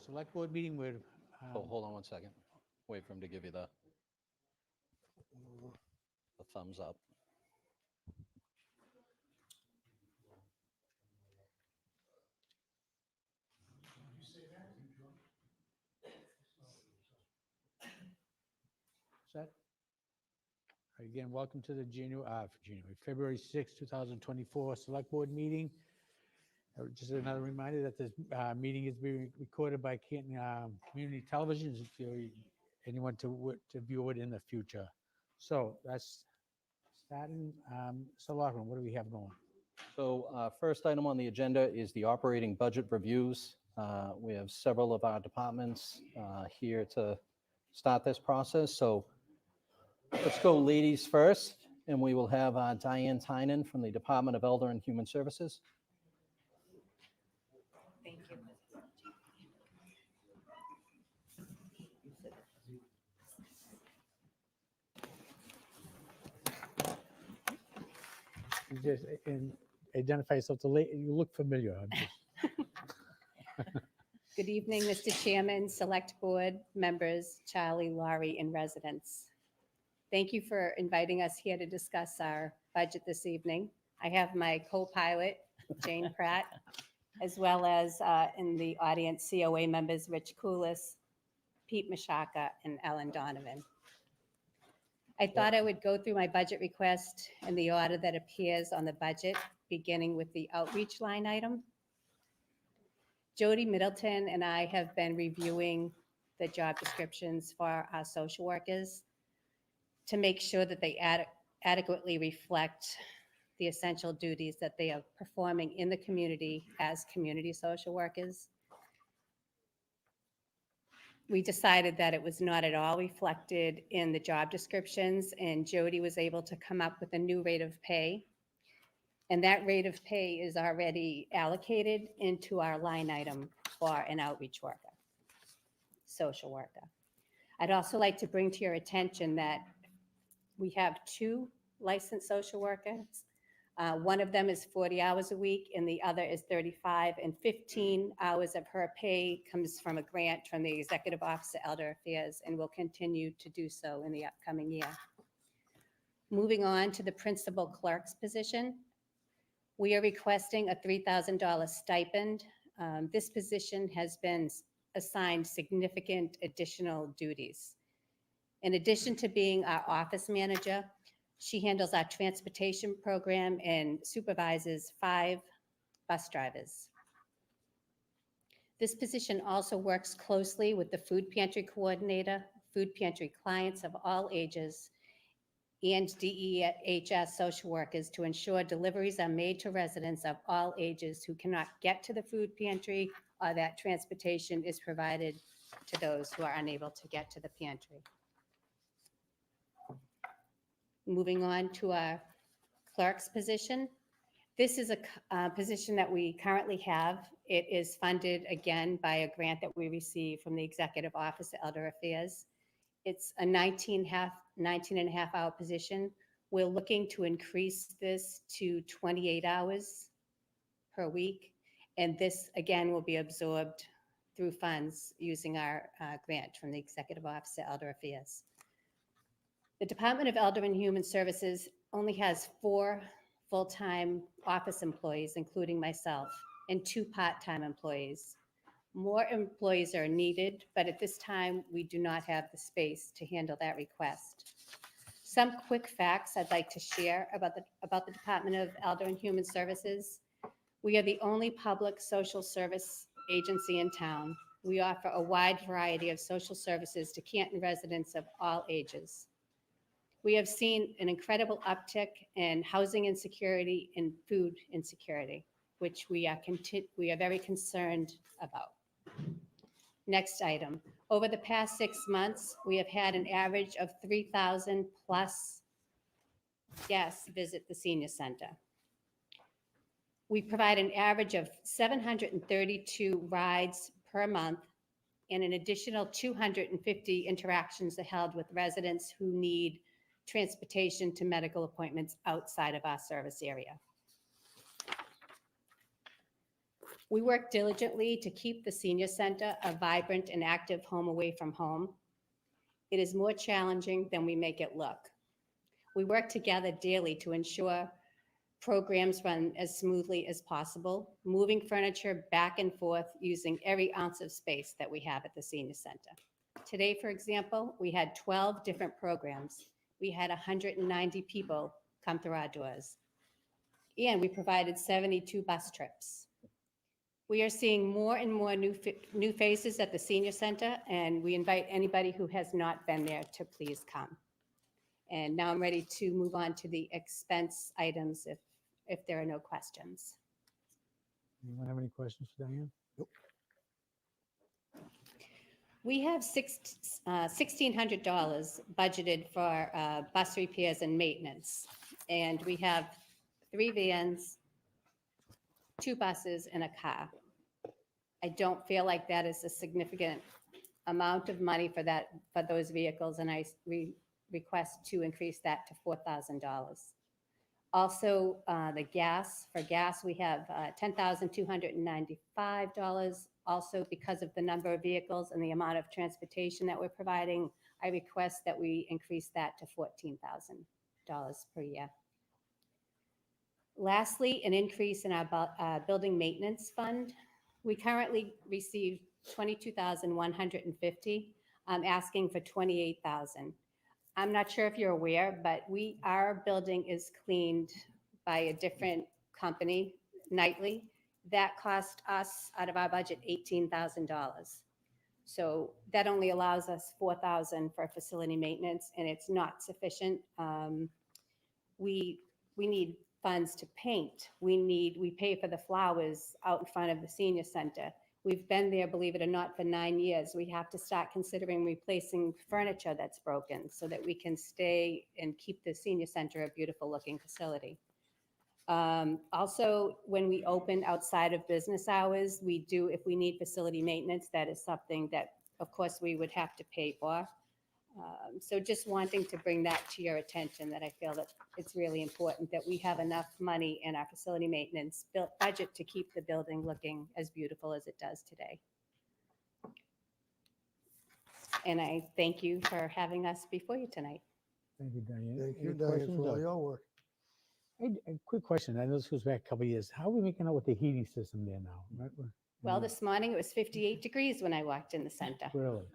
Select board meeting with, Hold on one second. Wait for him to give you the thumbs up. set. Again, welcome to the February 6, 2024 Select Board meeting. Just another reminder that this meeting is being recorded by Canton Community Television, if you anyone to view it in the future. So that's starting. So Lachlan, what do we have going? So first item on the agenda is the operating budget reviews. We have several of our departments here to start this process. So let's go ladies first, and we will have Diane Tynan from the Department of Elder and Human Services. Thank you. You just identify yourself. You look familiar. I'm just... Good evening, Mr. Chairman, Select Board members, Charlie, Laurie, and residents. Thank you for inviting us here to discuss our budget this evening. I have my co-pilot, Jane Pratt, as well as in the audience, COA members, Rich Koulis, Pete Mashaka, and Ellen Donovan. I thought I would go through my budget request in the order that appears on the budget, beginning with the outreach line item. Jody Middleton and I have been reviewing the job descriptions for our social workers to make sure that they adequately reflect the essential duties that they are performing in the community as community social workers. We decided that it was not at all reflected in the job descriptions, and Jody was able to come up with a new rate of pay. And that rate of pay is already allocated into our line item for an outreach worker, social worker. I'd also like to bring to your attention that we have 2 licensed social workers. One of them is 40 hours a week and the other is 35, and 15 hours of her pay comes from a grant from the Executive Office of Elder Affairs and will continue to do so in the upcoming year. Moving on to the principal clerk's position, we are requesting a $3,000 stipend. This position has been assigned significant additional duties. In addition to being our office manager, she handles our transportation program and supervises 5 bus drivers. This position also works closely with the food pantry coordinator, food pantry clients of all ages, and DEHS social workers to ensure deliveries are made to residents of all ages who cannot get to the food pantry, or that transportation is provided to those who are unable to get to the pantry. Moving on to our clerk's position. This is a position that we currently have. It is funded again by a grant that we received from the Executive Office of Elder Affairs. It's a 19.5 hour position. We're looking to increase this to 28 hours per week. And this again will be absorbed through funds using our grant from the Executive Office of Elder Affairs. The Department of Elder and Human Services only has 4 full-time office employees, including myself, and 2 part-time employees. More employees are needed, but at this time, we do not have the space to handle that request. Some quick facts I'd like to share about the Department of Elder and Human Services. We are the only public social service agency in town. We offer a wide variety of social services to Canton residents of all ages. We have seen an incredible uptick in housing insecurity and food insecurity, which we are very concerned about. Next item. Over the past 6 months, we have had an average of 3,000 plus guests visit the senior center. We provide an average of 732 rides per month, and an additional 250 interactions are held with residents who need transportation to medical appointments outside of our service area. We work diligently to keep the senior center a vibrant and active home away from home. It is more challenging than we make it look. We work together daily to ensure programs run as smoothly as possible, moving furniture back and forth using every ounce of space that we have at the senior center. Today, for example, we had 12 different programs. We had 190 people come through our doors. And we provided 72 bus trips. We are seeing more and more new faces at the senior center, and we invite anybody who has not been there to please come. And now I'm ready to move on to the expense items if there are no questions. Anyone have any questions for Diane? Nope. We have $1,600 budgeted for bus repairs and maintenance. And we have 3 vans, 2 buses, and a car. I don't feel like that is a significant amount of money for those vehicles, and I request to increase that to $4,000. Also, for gas, we have $10,295. Also, because of the number of vehicles and the amount of transportation that we're providing, I request that we increase that to $14,000 per year. Lastly, an increase in our building maintenance fund. We currently receive $22,150. I'm asking for $28,000. I'm not sure if you're aware, but our building is cleaned by a different company nightly. That cost us out of our budget $18,000. So that only allows us $4,000 for facility maintenance, and it's not sufficient. We need funds to paint. We pay for the flowers out in front of the senior center. We've been there, believe it or not, for 9 years. We have to start considering replacing furniture that's broken so that we can stay and keep the senior center a beautiful looking facility. Also, when we open outside of business hours, if we need facility maintenance, that is something that, of course, we would have to pay for. So just wanting to bring that to your attention, that I feel that it's really important that we have enough money in our facility maintenance budget to keep the building looking as beautiful as it does today. And I thank you for having us before you tonight. Thank you, Diane. Thank Any you, Diane, questions, for all or- your work. Hey, a quick question. I know this goes back a couple of years. How are we making out with the heating system there now? Right? Well, this morning it was 58 degrees when I walked in the center. Really?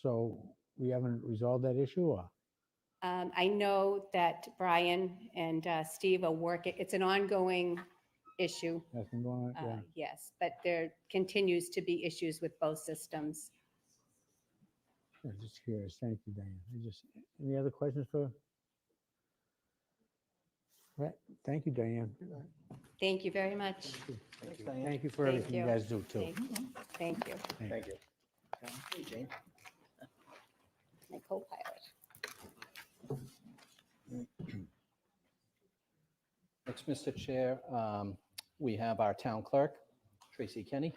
So we haven't resolved that issue, or? I know that Brian and Steve are working. It's an ongoing issue. That's been going on, yeah. Yes, but there continues to be issues with both systems. I'm just curious. Thank you, Diane. Any other questions for? Right. Thank you, Diane. Thank you very much. Thanks, Diane. Thank you for Thank everything you you. guys do, too. Thank you. Thank you. Hey, Jane. My co-pilot. Next, Mr. Chair, we have our town clerk, Tracy Kenny.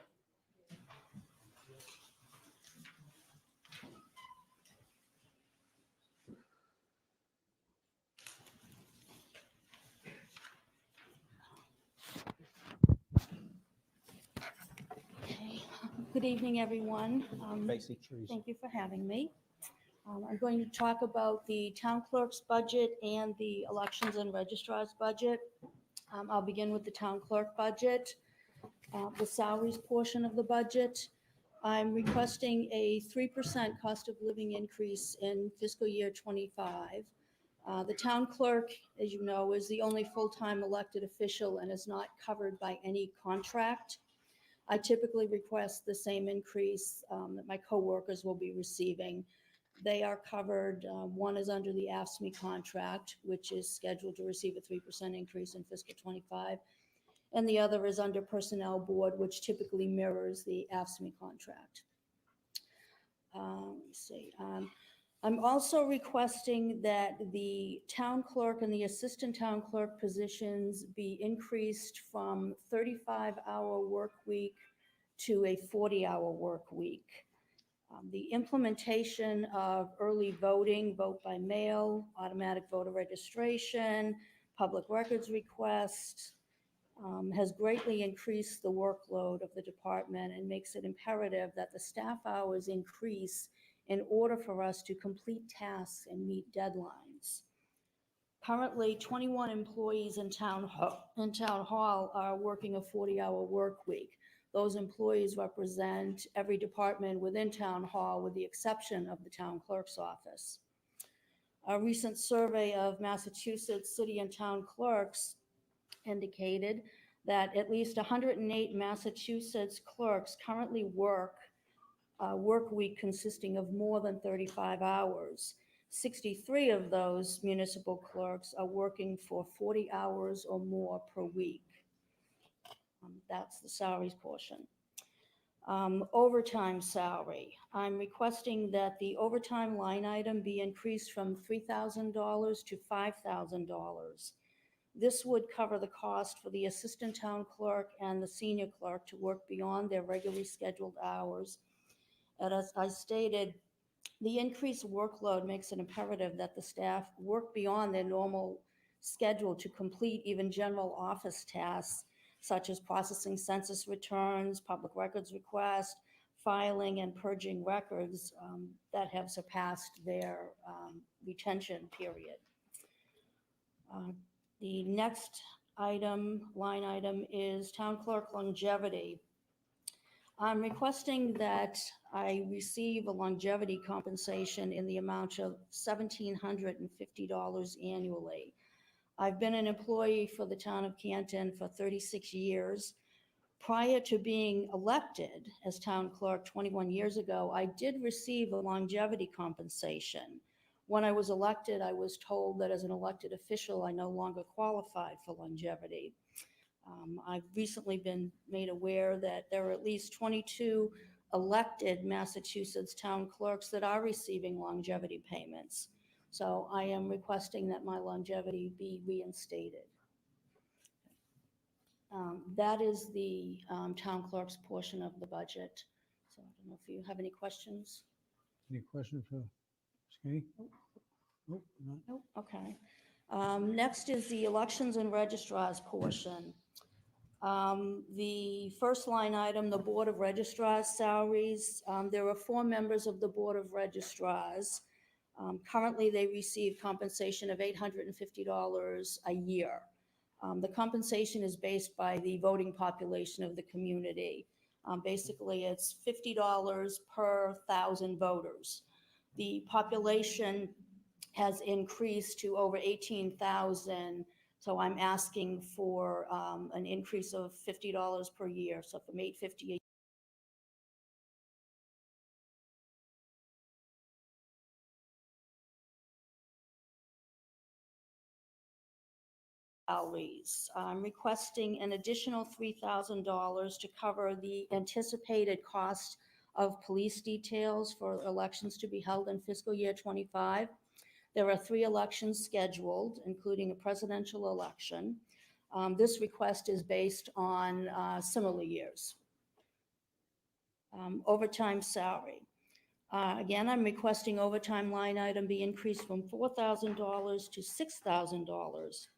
Good evening, everyone. Tracy. Thank you for having me. I'm going to talk about the town clerk's budget and the elections and registrar's budget. I'll begin with the town clerk budget, the salaries portion of the budget. I'm requesting a 3% cost of living increase in fiscal year '25. The town clerk, as you know, is the only full-time elected official and is not covered by any contract. I typically request the same increase that my coworkers will be receiving. They are covered. One is under the AFSCME contract, which is scheduled to receive a 3% increase in fiscal '25. And the other is under Personnel Board, which typically mirrors the AFSCME contract. Let's see. I'm also requesting that the town clerk and the assistant town clerk positions be increased from 35-hour work week to a 40-hour work week. The implementation of early voting, vote by mail, automatic voter registration, public records request, has greatly increased the workload of the department and makes it imperative that the staff hours increase in order for us to complete tasks and meet deadlines. Currently, 21 employees in town hall are working a 40-hour work week. Those employees represent every department within town hall with the exception of the town clerk's office. A recent survey of Massachusetts city and town clerks indicated that at least 108 Massachusetts clerks currently work a work week consisting of more than 35 hours. 63 of those municipal clerks are working for 40 hours or more per week. That's the salaries portion. Overtime salary. I'm requesting that the overtime line item be increased from $3,000 to $5,000. This would cover the cost for the assistant town clerk and the senior clerk to work beyond their regularly scheduled hours. And as I stated, the increased workload makes it imperative that the staff work beyond their normal schedule to complete even general office tasks, such as processing census returns, public records requests, filing and purging records that have surpassed their retention period. The next line item is town clerk longevity. I'm requesting that I receive a longevity compensation in the amount of $1,750 annually. I've been an employee for the town of Canton for 36 years. Prior to being elected as town clerk 21 years ago, I did receive a longevity compensation. When I was elected, I was told that as an elected official, I no longer qualified for longevity. I've recently been made aware that there are at least 22 elected Massachusetts town clerks that are receiving longevity payments. So I am requesting that my longevity be reinstated. That is the town clerk's portion of the budget. So I don't know if you have any questions. Any questions for Skinny? Nope, not. Nope, okay. Next is the elections and registrars portion. The first line item, the Board of Registrars salaries. There are 4 members of the Board of Registrars. Currently, they receive compensation of $850 a year. The compensation is based by the voting population of the community. Basically, it's $50 per 1,000 voters. The population has increased to over 18,000. So I'm asking for an increase of $50 per year. So from $850 salaries. I'm requesting an additional $3,000 to cover the anticipated cost of police details for elections to be held in fiscal year '25. There are 3 elections scheduled, including a presidential election. This request is based on similar years. Overtime salary. Again, I'm requesting overtime line item be increased from $4,000 to $6,000.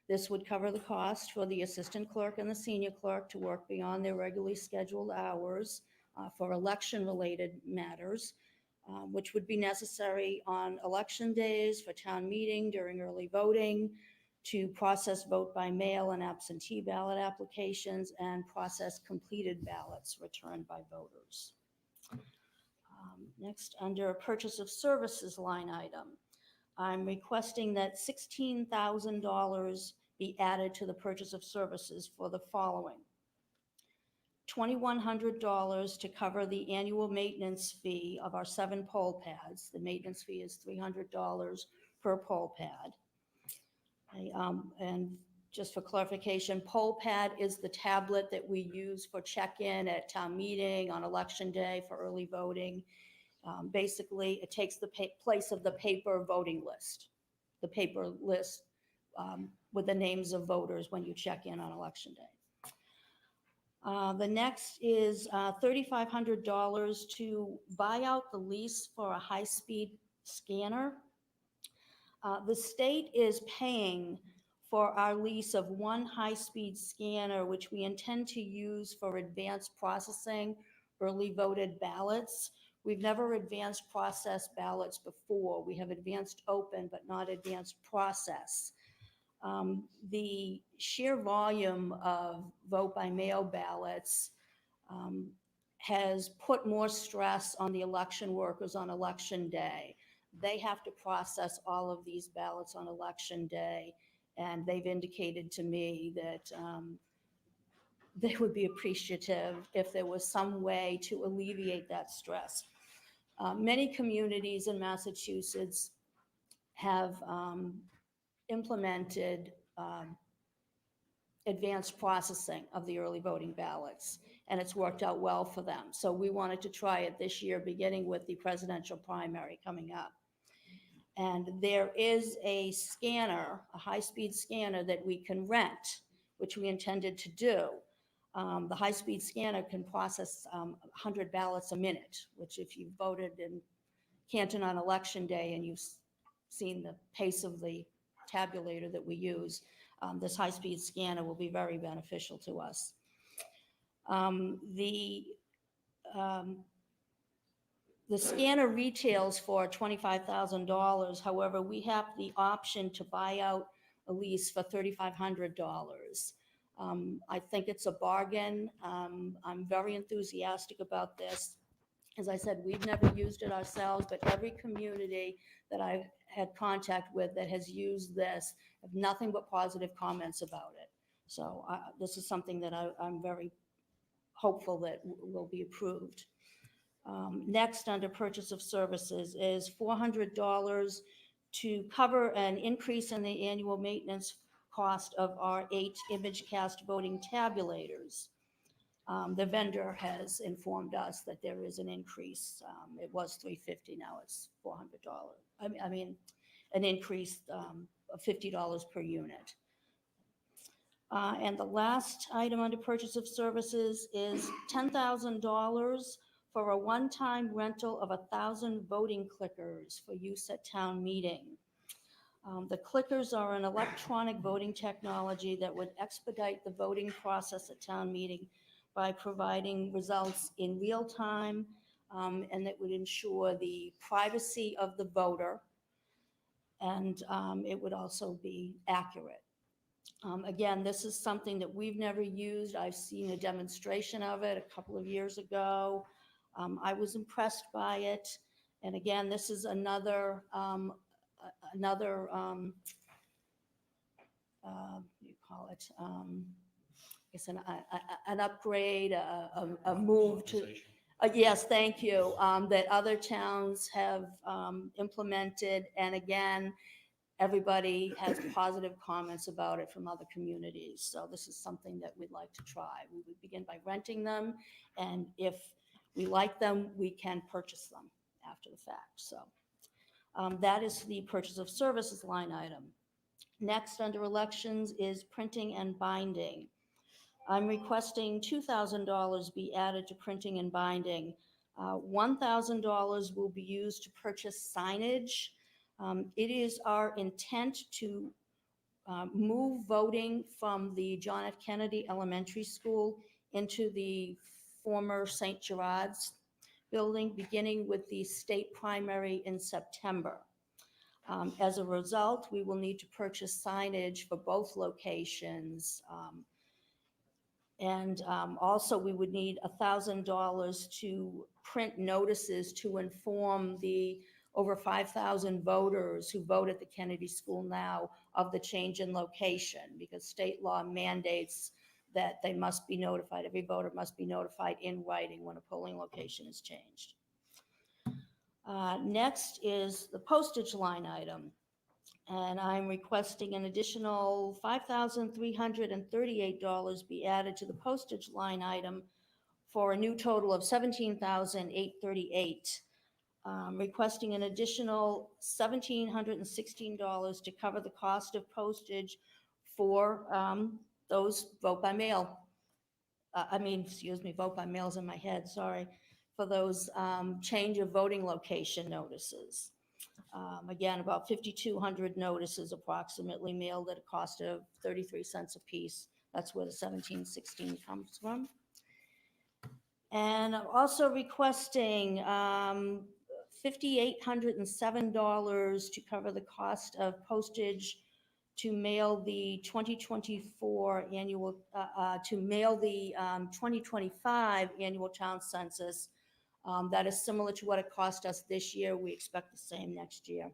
This would cover the cost for the assistant clerk and the senior clerk to work beyond their regularly scheduled hours for election-related matters, which would be necessary on election days, for town meeting, during early voting, to process vote by mail and absentee ballot applications, and process completed ballots returned by voters. Next, under purchase of services line item, I'm requesting that $16,000 be added to the purchase of services for the following. $2,100 to cover the annual maintenance fee of our 7 poll pads. The maintenance fee is $300 per poll pad. And just for clarification, poll pad is the tablet that we use for check-in at town meeting, on election day, for early voting. Basically, it takes the place of the paper voting list, the paper list with the names of voters when you check in on election day. The next is $3,500 to buy out the lease for a high-speed scanner. The state is paying for our lease of one high-speed scanner, which we intend to use for advanced processing early voted ballots. We've never advanced processed ballots before. We have advanced open, but not advanced process. The sheer volume of vote by mail ballots has put more stress on the election workers on election day. They have to process all of these ballots on election day, and they've indicated to me that they would be appreciative if there was some way to alleviate that stress. Many communities in Massachusetts have implemented advanced processing of the early voting ballots, and it's worked out well for them. So we wanted to try it this year, beginning with the presidential primary coming up. And there is a scanner, a high-speed scanner that we can rent, which we intended to do. The high-speed scanner can process 100 ballots a minute, which if you voted in Canton on election day and you've seen the pace of the tabulator that we use, this high-speed scanner will be very beneficial to us. The scanner retails for $25,000. However, we have the option to buy out a lease for $3,500. I think it's a bargain. I'm very enthusiastic about this. As I said, we've never used it ourselves, but every community that I've had contact with that has used this have nothing but positive comments about it. So this is something that I'm very hopeful that will be approved. Next, under purchase of services, is $400 to cover an increase in the annual maintenance cost of our 8 ImageCast voting tabulators. The vendor has informed us that there is an increase. It was $350, now it's $400. I mean, an increase of $50 per unit. And the last item under purchase of services is $10,000 for a one-time rental of 1,000 voting clickers for use at town meeting. The clickers are an electronic voting technology that would expedite the voting process at town meeting by providing results in real time, and that would ensure the privacy of the voter, and it would also be accurate. Again, this is something that we've never used. I've seen a demonstration of it a couple of years ago. I was impressed by it. And again, this is another you call it, it's an upgrade, a move to, yes, thank you, that other towns have implemented. And again, everybody has positive comments about it from other communities. So this is something that we'd like to try. We would begin by renting them, and if we like them, we can purchase them after the fact. So that is the purchase of services line item. Next, under elections, is printing and binding. I'm requesting $2,000 be added to printing and binding. $1,000 will be used to purchase signage. It is our intent to move voting from the John F. Kennedy Elementary School into the former St. Gerard's building, beginning with the state primary in September. As a result, we will need to purchase signage for both locations. And also we would need $1,000 to print notices to inform the over 5,000 voters who vote at the Kennedy School now of the change in location, because state law mandates that they must be notified. Every voter must be notified in writing when a polling location is changed. Next is the postage line item. And I'm requesting an additional $5,338 be added to the postage line item for a new total of $17,838. Requesting an additional $1,716 to cover the cost of postage for those vote by mail. Vote by mail's in my head, sorry, for those change of voting location notices. Again, about 5,200 notices approximately mailed at a cost of 33 cents a piece. That's where the 1716 comes from. And I'm also requesting $5,807 to cover the cost of postage to mail the 2024 annual, to mail the 2025 annual town census. That is similar to what it cost us this year. We expect the same next year.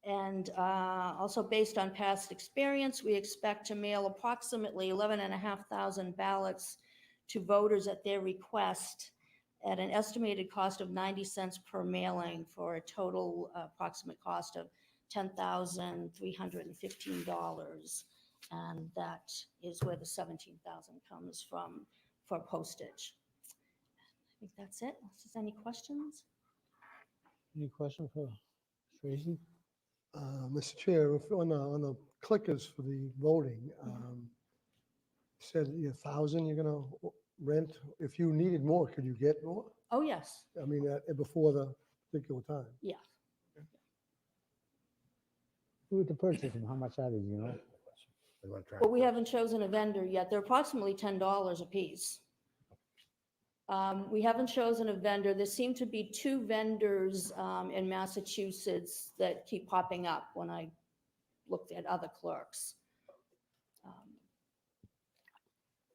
And also based on past experience, we expect to mail approximately 11,500 ballots to voters at their request at an estimated cost of 90 cents per mailing for a total approximate cost of $10,315. And that is where the 17,000 comes from for postage. I think that's it. Unless there's any questions? Any question for Tracy? Mr. Chair, if on the clickers for the voting, said 1,000 you're gonna rent. If you needed more, could you get more? Oh, yes. I mean, before the particular time. Yeah. Who would purchase them? How much are they, you know? But we haven't chosen a vendor yet. They're approximately $10 a piece. We haven't chosen a vendor. There seem to be 2 vendors in Massachusetts that keep popping up when I looked at other clerks.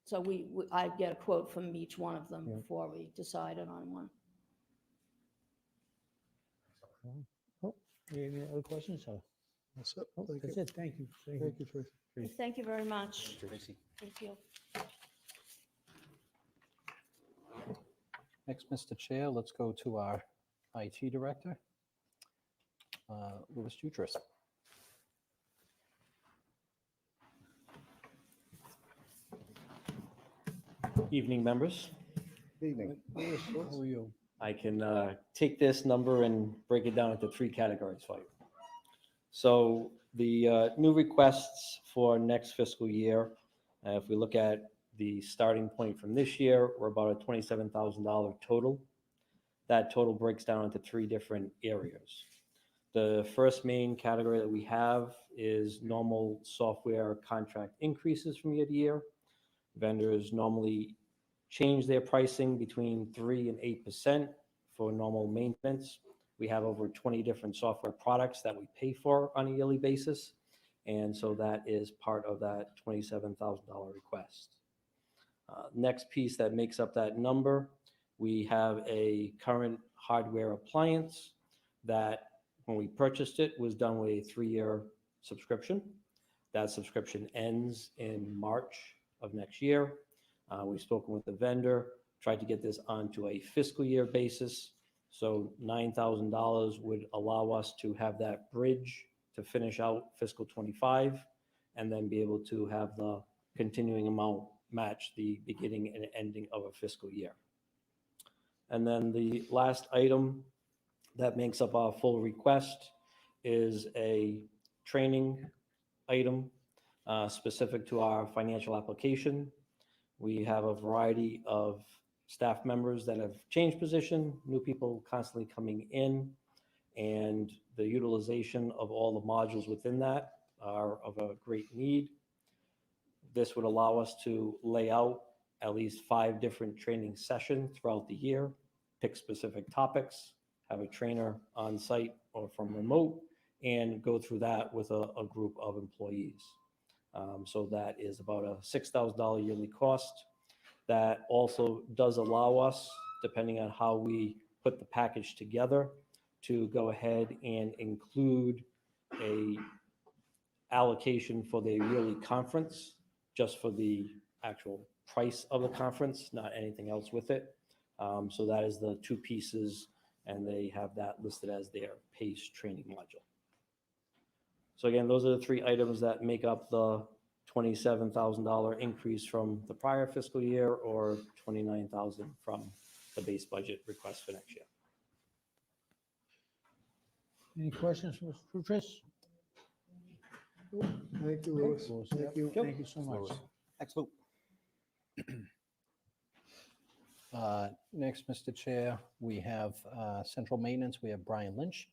So I get a quote from each one of them Yeah. before we decided on one. Oh, any other questions? Or- That's it. oh, Thank That's you. it, thank you. Thank you, Tracy. Thank you very much. Tracy. Thank you. Next, Mr. Chair, let's go to our IT Director, Louis Jutras. Evening, members. Evening. How are you? I can take this number and break it down into 3 categories for you. So the new requests for next fiscal year, if we look at the starting point from this year, we're about a $27,000 total. That total breaks down into 3 different areas. The first main category that we have is normal software contract increases from year to year. Vendors normally change their pricing between 3 and 8% for normal maintenance. We have over 20 different software products that we pay for on a yearly basis. And so that is part of that $27,000 request. Next piece that makes up that number, we have a current hardware appliance that when we purchased it was done with a 3-year subscription. That subscription ends in March of next year. We've spoken with the vendor, tried to get this onto a fiscal year basis. So $9,000 would allow us to have that bridge to finish out fiscal 25 and then be able to have the continuing amount match the beginning and ending of a fiscal year. And then the last item that makes up our full request is a training item specific to our financial application. We have a variety of staff members that have changed position, new people constantly coming in, and the utilization of all the modules within that are of a great need. This would allow us to lay out at least 5 different training sessions throughout the year, pick specific topics, have a trainer on site or from remote, and go through that with a group of employees. So that is about a $6,000 yearly cost. That also does allow us, depending on how we put the package together, to go ahead and include a allocation for the yearly conference, just for the actual price of the conference, not anything else with it. So that is the 2 pieces, and they have that listed as their PACE training module. So again, those are the 3 items that make up the $27,000 increase from the prior fiscal year, or $29,000 from the base budget request for next year. Any questions, Mr. Jutras? Thank you, Louis. Thank you. Thank you so much. Next vote. Next, Mr. Chair, we have central maintenance. We have Brian Lynch.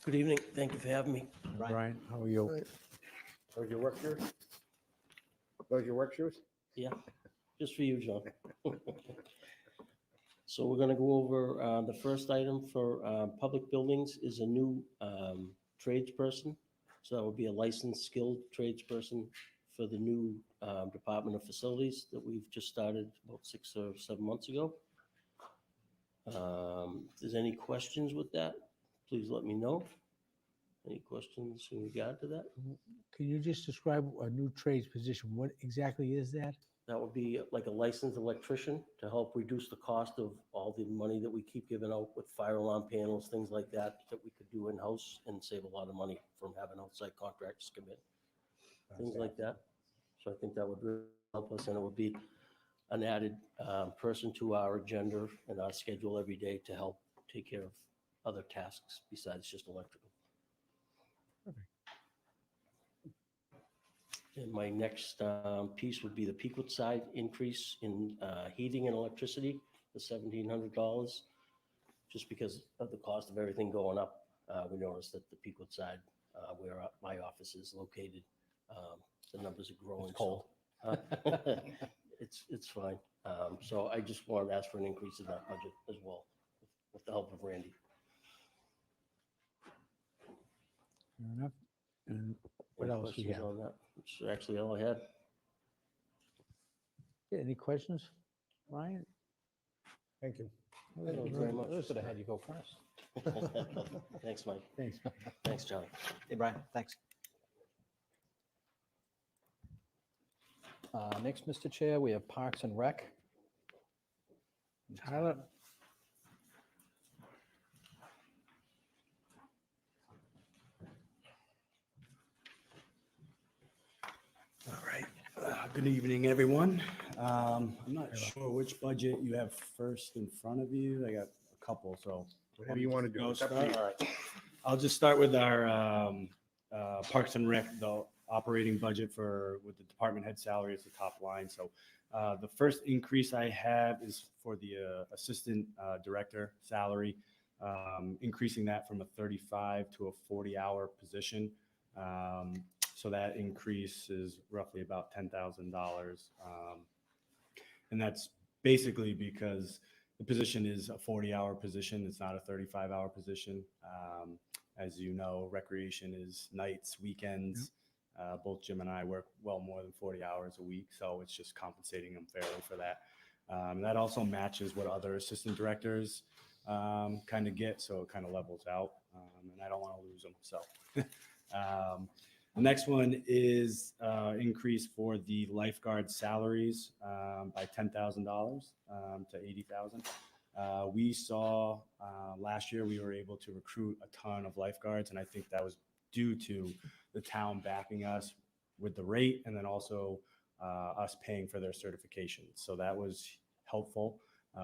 Good evening. Thank you for having me. Brian, how are you? Right. Those your work shoes? Those your work shoes? Yeah, just for you, John. So we're gonna go over, the first item for, public buildings is a new, tradesperson. So that would be a licensed skilled tradesperson for the new, Department of Facilities that we've just started about 6 or 7 months ago. If there's any questions with that, please let me know. Any questions in regard to that? Can you just describe a new trades position? What exactly is that? That would be like a licensed electrician to help reduce the cost of all the money that we keep giving out with fire alarm panels, things like that, that we could do in-house and save a lot of money from having outside contractors come in, things like that. So I think that would really help us, and it would be an added person to our agenda and our schedule every day to help take care of other tasks besides just electrical. And my next piece would be the Pequot side increase in heating and electricity to $1,700. Just because of the cost of everything going up, we noticed that the Pequot side, where my office is located, the numbers are growing. It's cold. So, it's fine. So I just wanted to ask for an increase in that budget as well, with the help of Randy. Fair enough. And what Any else we questions have? on that? That's actually all I had. Yeah, any questions, Ryan? Thank you. Thank you very much. Should have had you go first. Thanks, Mike. Thanks. Thanks, Charlie. Hey, Brian, thanks. Next, Mr. Chair, we have Parks and Rec. Tyler? All right. Good evening, everyone. I'm not sure which budget you have first in front of you. I got a couple, so. Whatever you want to do. Go It's up to you. start. I'll just start with our Parks and Rec, the operating budget with the department head salary as the top line. So the first increase I have is for the assistant director salary, increasing that from a 35 to a 40-hour position. So that increase is roughly about $10,000. And that's basically because the position is a 40-hour position. It's not a 35-hour position. As you know, recreation is nights, weekends. Both Jim and I work well more than 40 hours a week. So it's just compensating them fairly for that. That also matches what other assistant directors kind of get. So it kind of levels out. And I don't want to lose them. So the next one is increase for the lifeguard salaries by $10,000 to $80,000. We saw last year we were able to recruit a ton of lifeguards, and I think that was due to the town backing us with the rate, and then also us paying for their certifications. So that was helpful.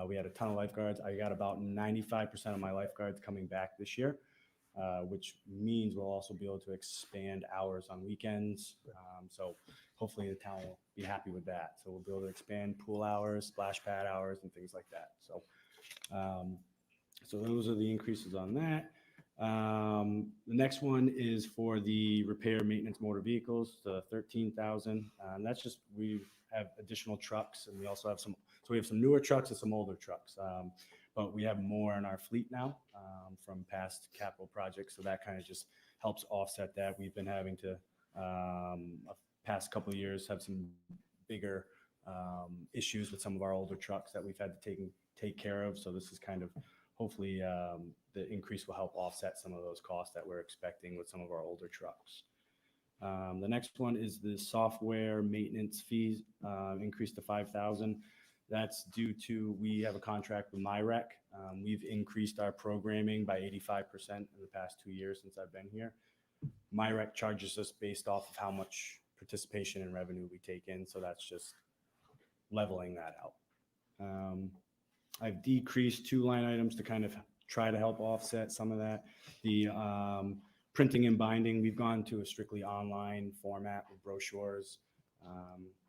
We had a ton of lifeguards. I got about 95% of my lifeguards coming back this year. Which means we'll also be able to expand hours on weekends. So hopefully the town will be happy with that. So we'll be able to expand pool hours, splash pad hours, and things like that. So, so those are the increases on that. The next one is for the repair, maintenance, motor vehicles, the $13,000. And that's just, we have additional trucks, and we also have some, so we have some newer trucks and some older trucks. But we have more in our fleet now from past capital projects. So that kind of just helps offset that. We've been having to, past couple of years, have some bigger issues with some of our older trucks that we've had to take care of. So this is kind of, hopefully the increase will help offset some of those costs that we're expecting with some of our older trucks. The next one is the software maintenance fees increase to $5,000. That's due to, we have a contract with MyRec. We've increased our programming by 85% in the past 2 years since I've been here. MyRec charges us based off of how much participation and revenue we take in. So that's just leveling that out. I've decreased 2 line items to kind of try to help offset some of that. The printing and binding, we've gone to a strictly online format with brochures.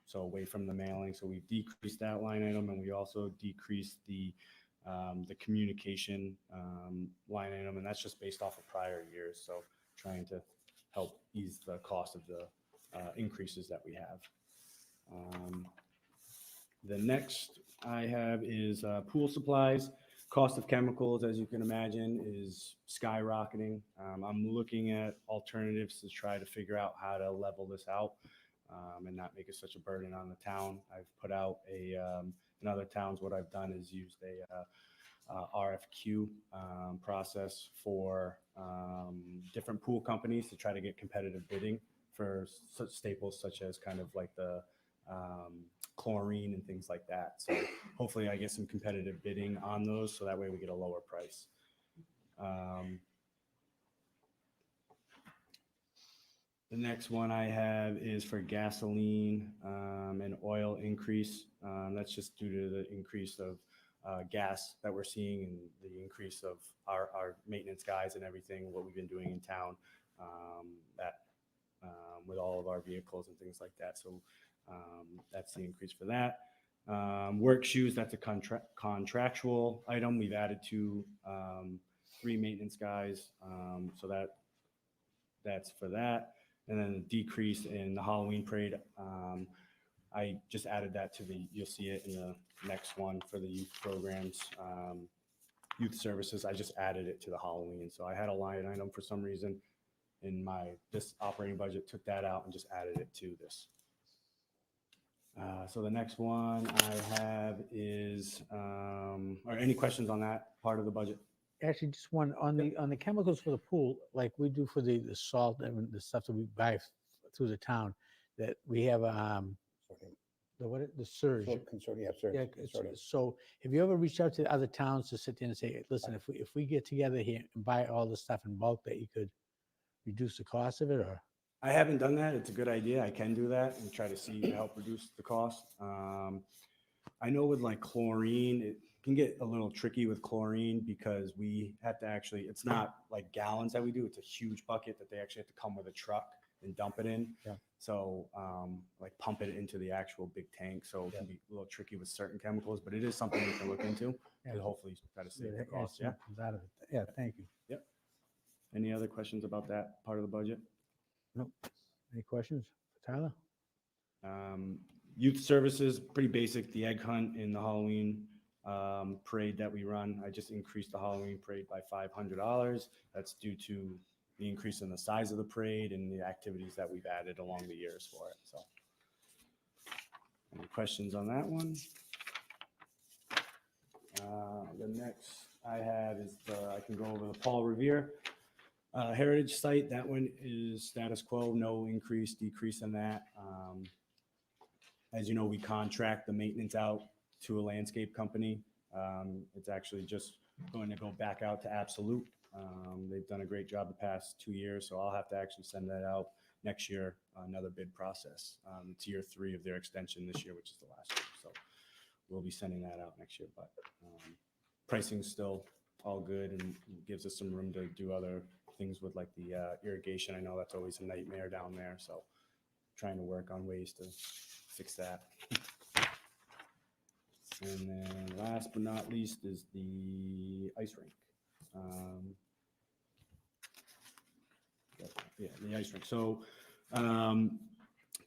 So away from the mailing. So we've decreased that line item, and we also decreased the the communication line item, and that's just based off of prior years. So trying to help ease the cost of the increases that we have. The next I have is pool supplies. Cost of chemicals, as you can imagine, is skyrocketing. I'm looking at alternatives to try to figure out how to level this out and not make it such a burden on the town. I've put out in other towns, what I've done is used a RFQ process for different pool companies to try to get competitive bidding for such staples such as kind of like the chlorine and things like that. So hopefully I get some competitive bidding on those so that way we get a lower price. The next one I have is for gasoline and oil increase. That's just due to the increase of gas that we're seeing and the increase of our maintenance guys and everything, what we've been doing in town with all of our vehicles and things like that. So that's the increase for that. Work shoes, that's a contractual item. We've added 3 maintenance guys. So that's for that. And then the decrease in the Halloween parade. I just added that to you'll see it in the next one for the youth programs, youth services. I just added it to the Halloween. So I had a line item for some reason in this operating budget, took that out and just added it to this. So the next one I have is, are any questions on that part of the budget? Actually, just one on the chemicals for the pool, like we do for the salt and the stuff that we buy through the town, that we have the surge. Consortium, yeah, Yeah, consortium. so have you ever reached out to other towns to sit there and say, listen, if we get together here and buy all this stuff in bulk, that you could reduce the cost of it, or? I haven't done that. It's a good idea. I can do that and try to see to help reduce the cost. I know with like chlorine, it can get a little tricky with chlorine because we have to actually, it's not like gallons that we do. It's a huge bucket that they actually have to come with a truck and dump it in. Yeah. So like pump it into the actual big tank. So it can be a little tricky with certain chemicals, but it is something we can look into and hopefully try to save the cost. Yeah. Comes out of it. Yeah, thank you. Yep. Any other questions about that part of the budget? Nope. Any questions for Tyler? Youth services, pretty basic. The egg hunt and the Halloween parade that we run. I just increased the Halloween parade by $500. That's due to the increase in the size of the parade and the activities that we've added along the years for it. So, any questions on that one? The next I have is I can go over the Paul Revere Heritage Site. That one is status quo, no increase, decrease in that. As you know, we contract the maintenance out to a landscape company. It's actually just going to go back out to Absolute. They've done a great job the past 2 years, so I'll have to actually send that out next year, another bid process. It's year 3 of their extension this year, which is the last year. So we'll be sending that out next year, but pricing's still all good and gives us some room to do other things with like the irrigation. I know that's always a nightmare down there, so trying to work on ways to fix that. And then last but not least is the ice rink. Yeah, the ice rink. So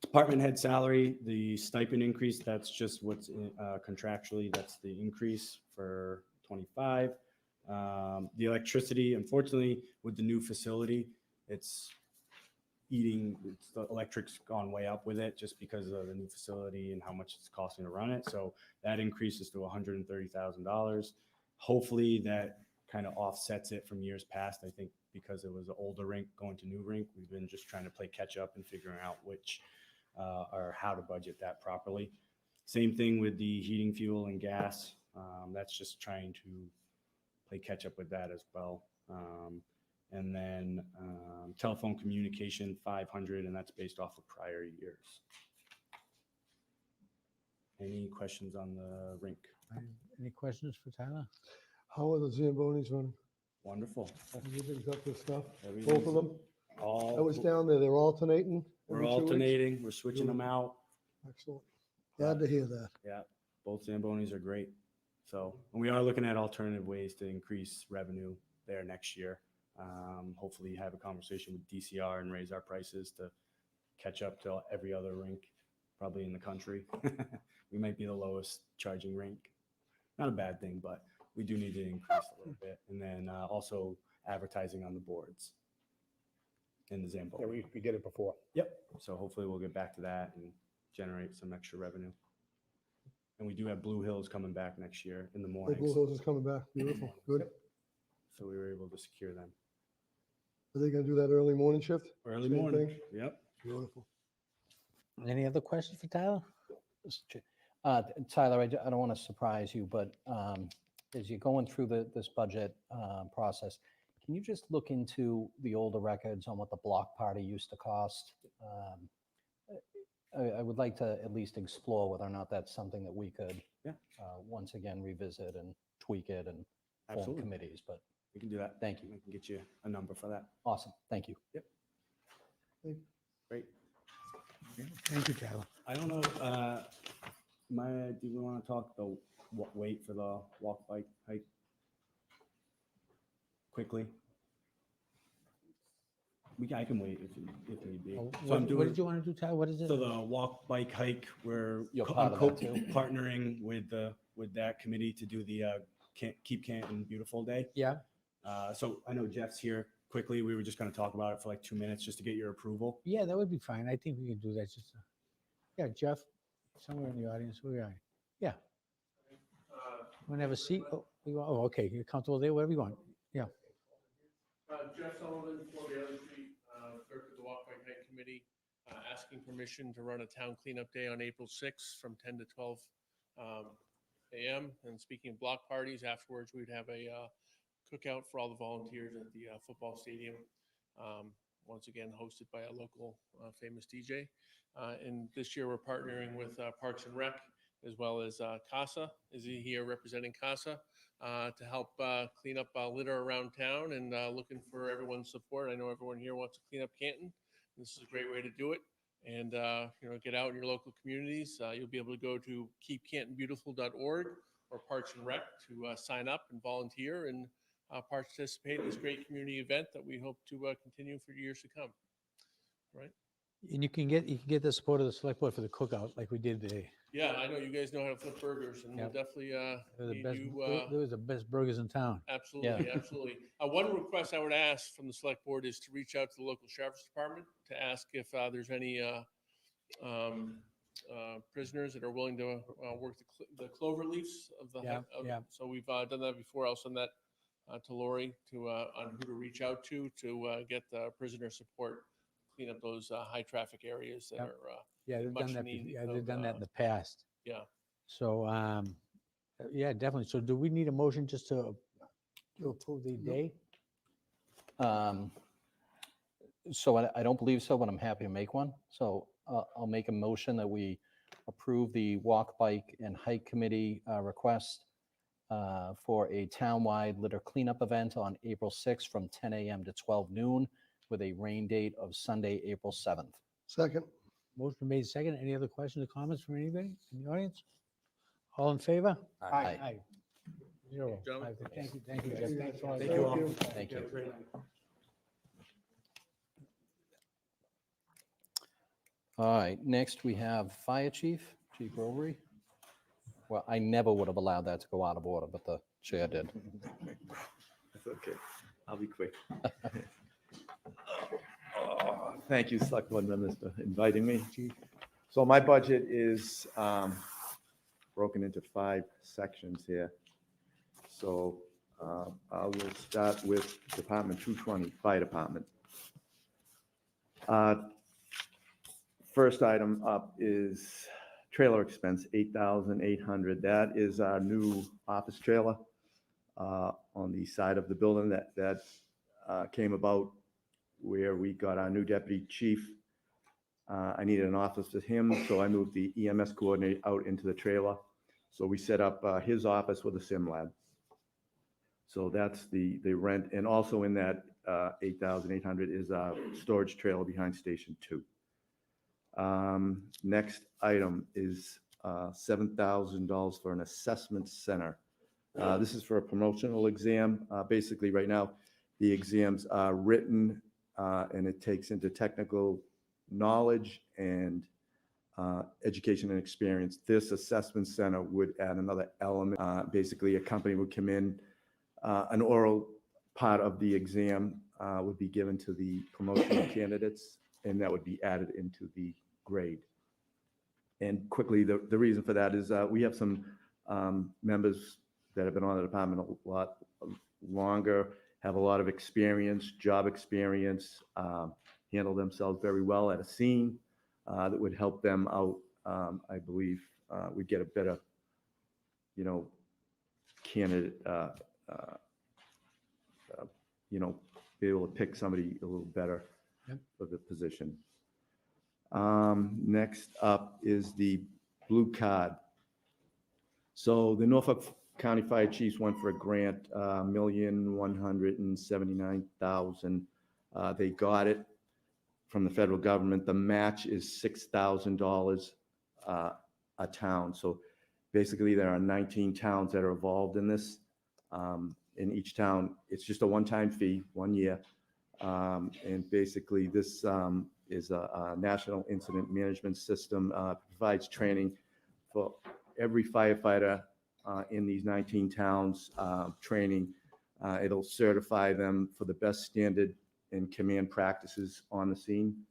department head salary, the stipend increase, that's just what's contractually, that's the increase for 25. The electricity, unfortunately, with the new facility, the electric's gone way up with it just because of the new facility and how much it's costing to run it. So that increases to $130,000. Hopefully that kind of offsets it from years past. I think because it was an older rink going to new rink, we've been just trying to play catch up and figuring out which or how to budget that properly. Same thing with the heating, fuel, and gas. That's just trying to play catch up with that as well. And then telephone communication, 500, and that's based off of prior years. Any questions on the rink? Any questions for Tyler? How are the Zambonis running? Wonderful. Everything's up to stuff? Both Everything's of them? all. I was down there, they're alternating? We're every 2 weeks? alternating. We're switching them out. Excellent. Glad to hear that. Yeah, both Zambonis are great. So and we are looking at alternative ways to increase revenue there next year. Hopefully have a conversation with DCR and raise our prices to catch up to every other rink probably in the country. We might be the lowest charging rink. Not a bad thing, but we do need to increase a little bit. And then also advertising on the boards in the Yeah, Zamboni. we did it before. Yep. So hopefully we'll get back to that and generate some extra revenue. And we do have Blue Hills coming back next year in the The Blue mornings. Hills is coming back. Beautiful. Good. So we were able to secure them. Are they gonna do that early morning shift? Early Same morning. thing? Yep. Beautiful. Any other questions for Tyler? Mr. Chair. Tyler, I don't want to surprise you, but as you're going through this budget process, can you just look into the older records on what the block party used to cost? I would like to at least explore whether or not that's something that we could, Yeah. once again, revisit and tweak it and form Absolutely. committees, but We can do that. thank you. I can get you a number for that. Awesome, thank you. Great. Thank you, Tyler. I don't know, do we want to talk the wait for the walk bike hike? Quickly? I can wait if need be. Oh, So I'm What doing, did you want to do, Tyler? What is it? so the walk bike hike, You're I'm part of that too? partnering with that committee to do the Keep Canton Beautiful Day. Yeah, So I know Jeff's here quickly. We were just going to talk about it for like 2 minutes just to get your approval. yeah, that would be fine. I think we can do that. Just, yeah, Jeff, somewhere in the audience. Where are you? Yeah. Want to have a seat? Oh, okay. You're comfortable there, wherever you want. Yeah. Jeff Sullivan, 40 Elm Street, clerk of the Walk Bike Hike Committee, asking permission to run a town cleanup day on April 6th from 10 to 12 a.m. And speaking of block parties, afterwards we'd have a cookout for all the volunteers at the football stadium. Once again, hosted by a local famous DJ. And this year we're partnering with Parks and Rec, as well as CASA is here representing CASA to help clean up litter around town, and looking for everyone's support. I know everyone here wants to clean up Canton. This is a great way to do it. And get out in your local communities. You'll be able to go to keepcantonbeautiful.org or Parks and Rec to sign up and volunteer and participate in this great community event that we hope to continue for years to come. Right? And you can get the support of the select board for the cookout like we did today. Yeah, I know you guys know how to flip burgers, and we'll Yep. definitely They're the need best, you. they was the best burgers in town. Absolutely, absolutely. One request I would ask from the select board is to reach out to the local sheriff's department to ask if there's any prisoners that are willing to work the clover leaves of the. Yeah, yeah. So we've done that before. I'll send that to Lori on who to reach out to get prisoner support, clean up those high traffic areas that Yep. are. Yeah, they've much done that. need Yeah, they've of, done that in the past. Yeah. So, yeah, definitely. So do we need a motion just to approve the day? So I don't believe so, but I'm happy to make one. So I'll make a motion that we approve the walk, bike, and hike committee request for a townwide litter cleanup event on April 6th from 10 a.m. to 12 noon with a rain date of Sunday, April 7th. Second. Motion made second. Any other questions or comments from anybody in the audience? All in favor? Aye. 0. Gentlemen. Thank you, Jeff. Thanks all. Thank you all. Thank you. All right, next we have Fire Chief Rovery. Well, I never would have allowed that to go out of order, but the chair did. That's okay. I'll be quick. Thank you, Select Board members, for inviting me. So my budget is broken into 5 sections here. So I will start with Department 220, Fire Department. First item up is trailer expense, $8,800. That is our new office trailer on the side of the building that came about where we got our new deputy chief. I needed an office for him, so I moved the EMS coordinator out into the trailer. So we set up his office with a sim lab. So that's the rent. And also in that $8,800 is a storage trailer behind Station 2. Next item is $7,000 for an assessment center. This is for a promotional exam. Basically, right now, the exams are written, and it takes into technical knowledge and education and experience. This assessment center would add another element. Basically, a company would come in, an oral part of the exam would be given to the promotional candidates, and that would be added into the grade. And quickly, the reason for that is we have some members that have been on the department a lot longer, have a lot of experience, job experience, handle themselves very well at a scene that would help them out. I believe we'd get a better, candidate, be able to pick somebody a little better for the position. Next up is the blue card. So the Norfolk County Fire Chiefs went for a grant, $1,179,000. They got it from the federal government. The match is $6,000 a town. So basically, there are 19 towns that are involved in this. In each town, it's just a one-time fee, 1 year. And basically, this is a national incident management system, provides training for every firefighter in these 19 towns, training. It'll certify them for the best standard and command practices on the scene.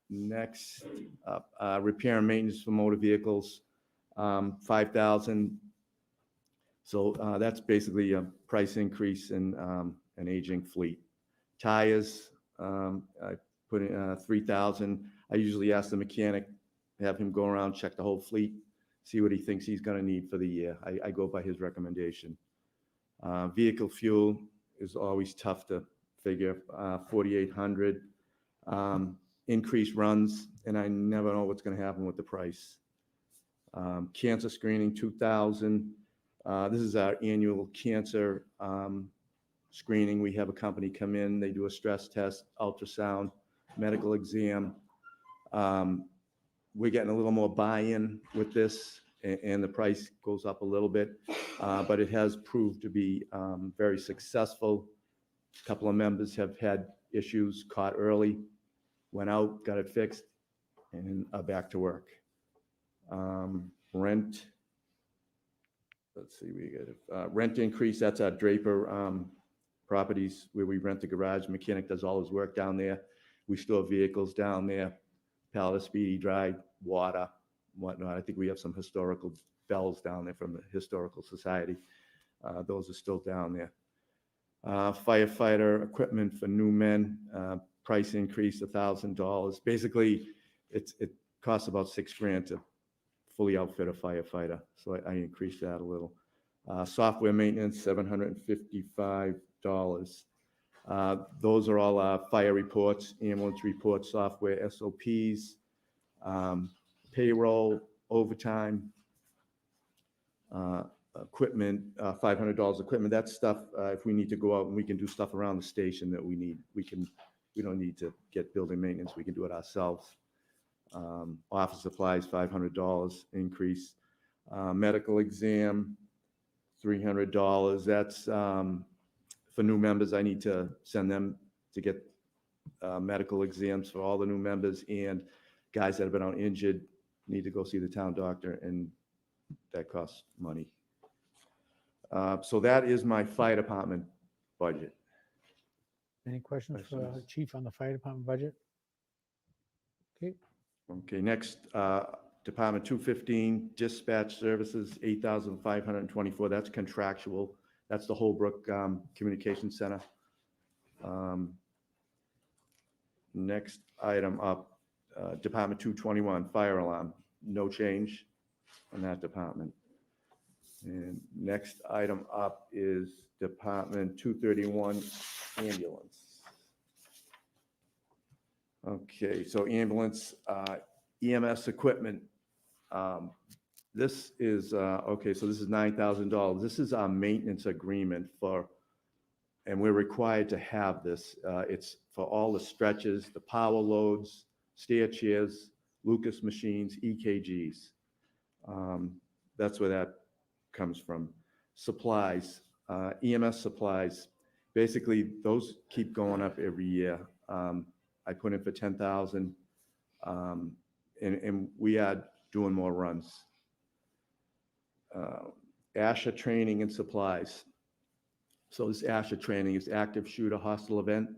Next up, repair and maintenance for motor vehicles, $5,000. So that's basically a price increase in an aging fleet. Tires, I put in $3,000. I usually ask the mechanic, have him go around, check the whole fleet, see what he thinks he's going to need for the year. I go by his recommendation. Vehicle fuel is always tough to figure, $4,800. Increased runs, and I never know what's going to happen with the price. Cancer screening, $2,000. This is our annual cancer screening. We have a company come in, they do a stress test, ultrasound, medical exam. We're getting a little more buy-in with this, and the price goes up a little bit, but it has proved to be very successful. A couple of members have had issues, caught early, went out, got it fixed, and are back to work. Rent. Let's see, we get rent increase. That's our Draper properties where we rent the garage. Mechanic does all his work down there. We store vehicles down there, pallet, speedy, dry, water, whatnot. I think we have some historical bells down there from the Historical Society. Those are still down there. Firefighter equipment for new men, price increase $1,000. Basically, it costs about $6,000 to fully outfit a firefighter, so I increased that a little. Software maintenance, $755. Those are all fire reports, ambulance reports, software, SOPs, payroll, overtime, equipment, $500 equipment. That's stuff, if we need to go out and we can do stuff around the station that we need, we don't need to get building maintenance, we can do it ourselves. Office supplies, $500 increase. Medical exam, $300. That's for new members. I need to send them to get medical exams for all the new members, and guys that have been out injured need to go see the town doctor, and that costs money. So that is my fire department budget. Any questions for Chief on the fire department budget? Okay, next, Department 215, dispatch services, $8,524. That's contractual. That's the Holbrook Communication Center. Next item up, Department 221, fire alarm, no change on that department. And next item up is Department 231, ambulance. Okay, so ambulance, EMS equipment. This is, okay, so this is $9,000. This is our maintenance agreement for, and we're required to have this. It's for all the stretches, the power loads, stair chairs, Lucas machines, EKGs. That's where that comes from. Supplies, EMS supplies, basically those keep going up every year. I put in for 10,000, and we are doing more runs. ASHA training and supplies. So this ASHA training is active shooter hostile event.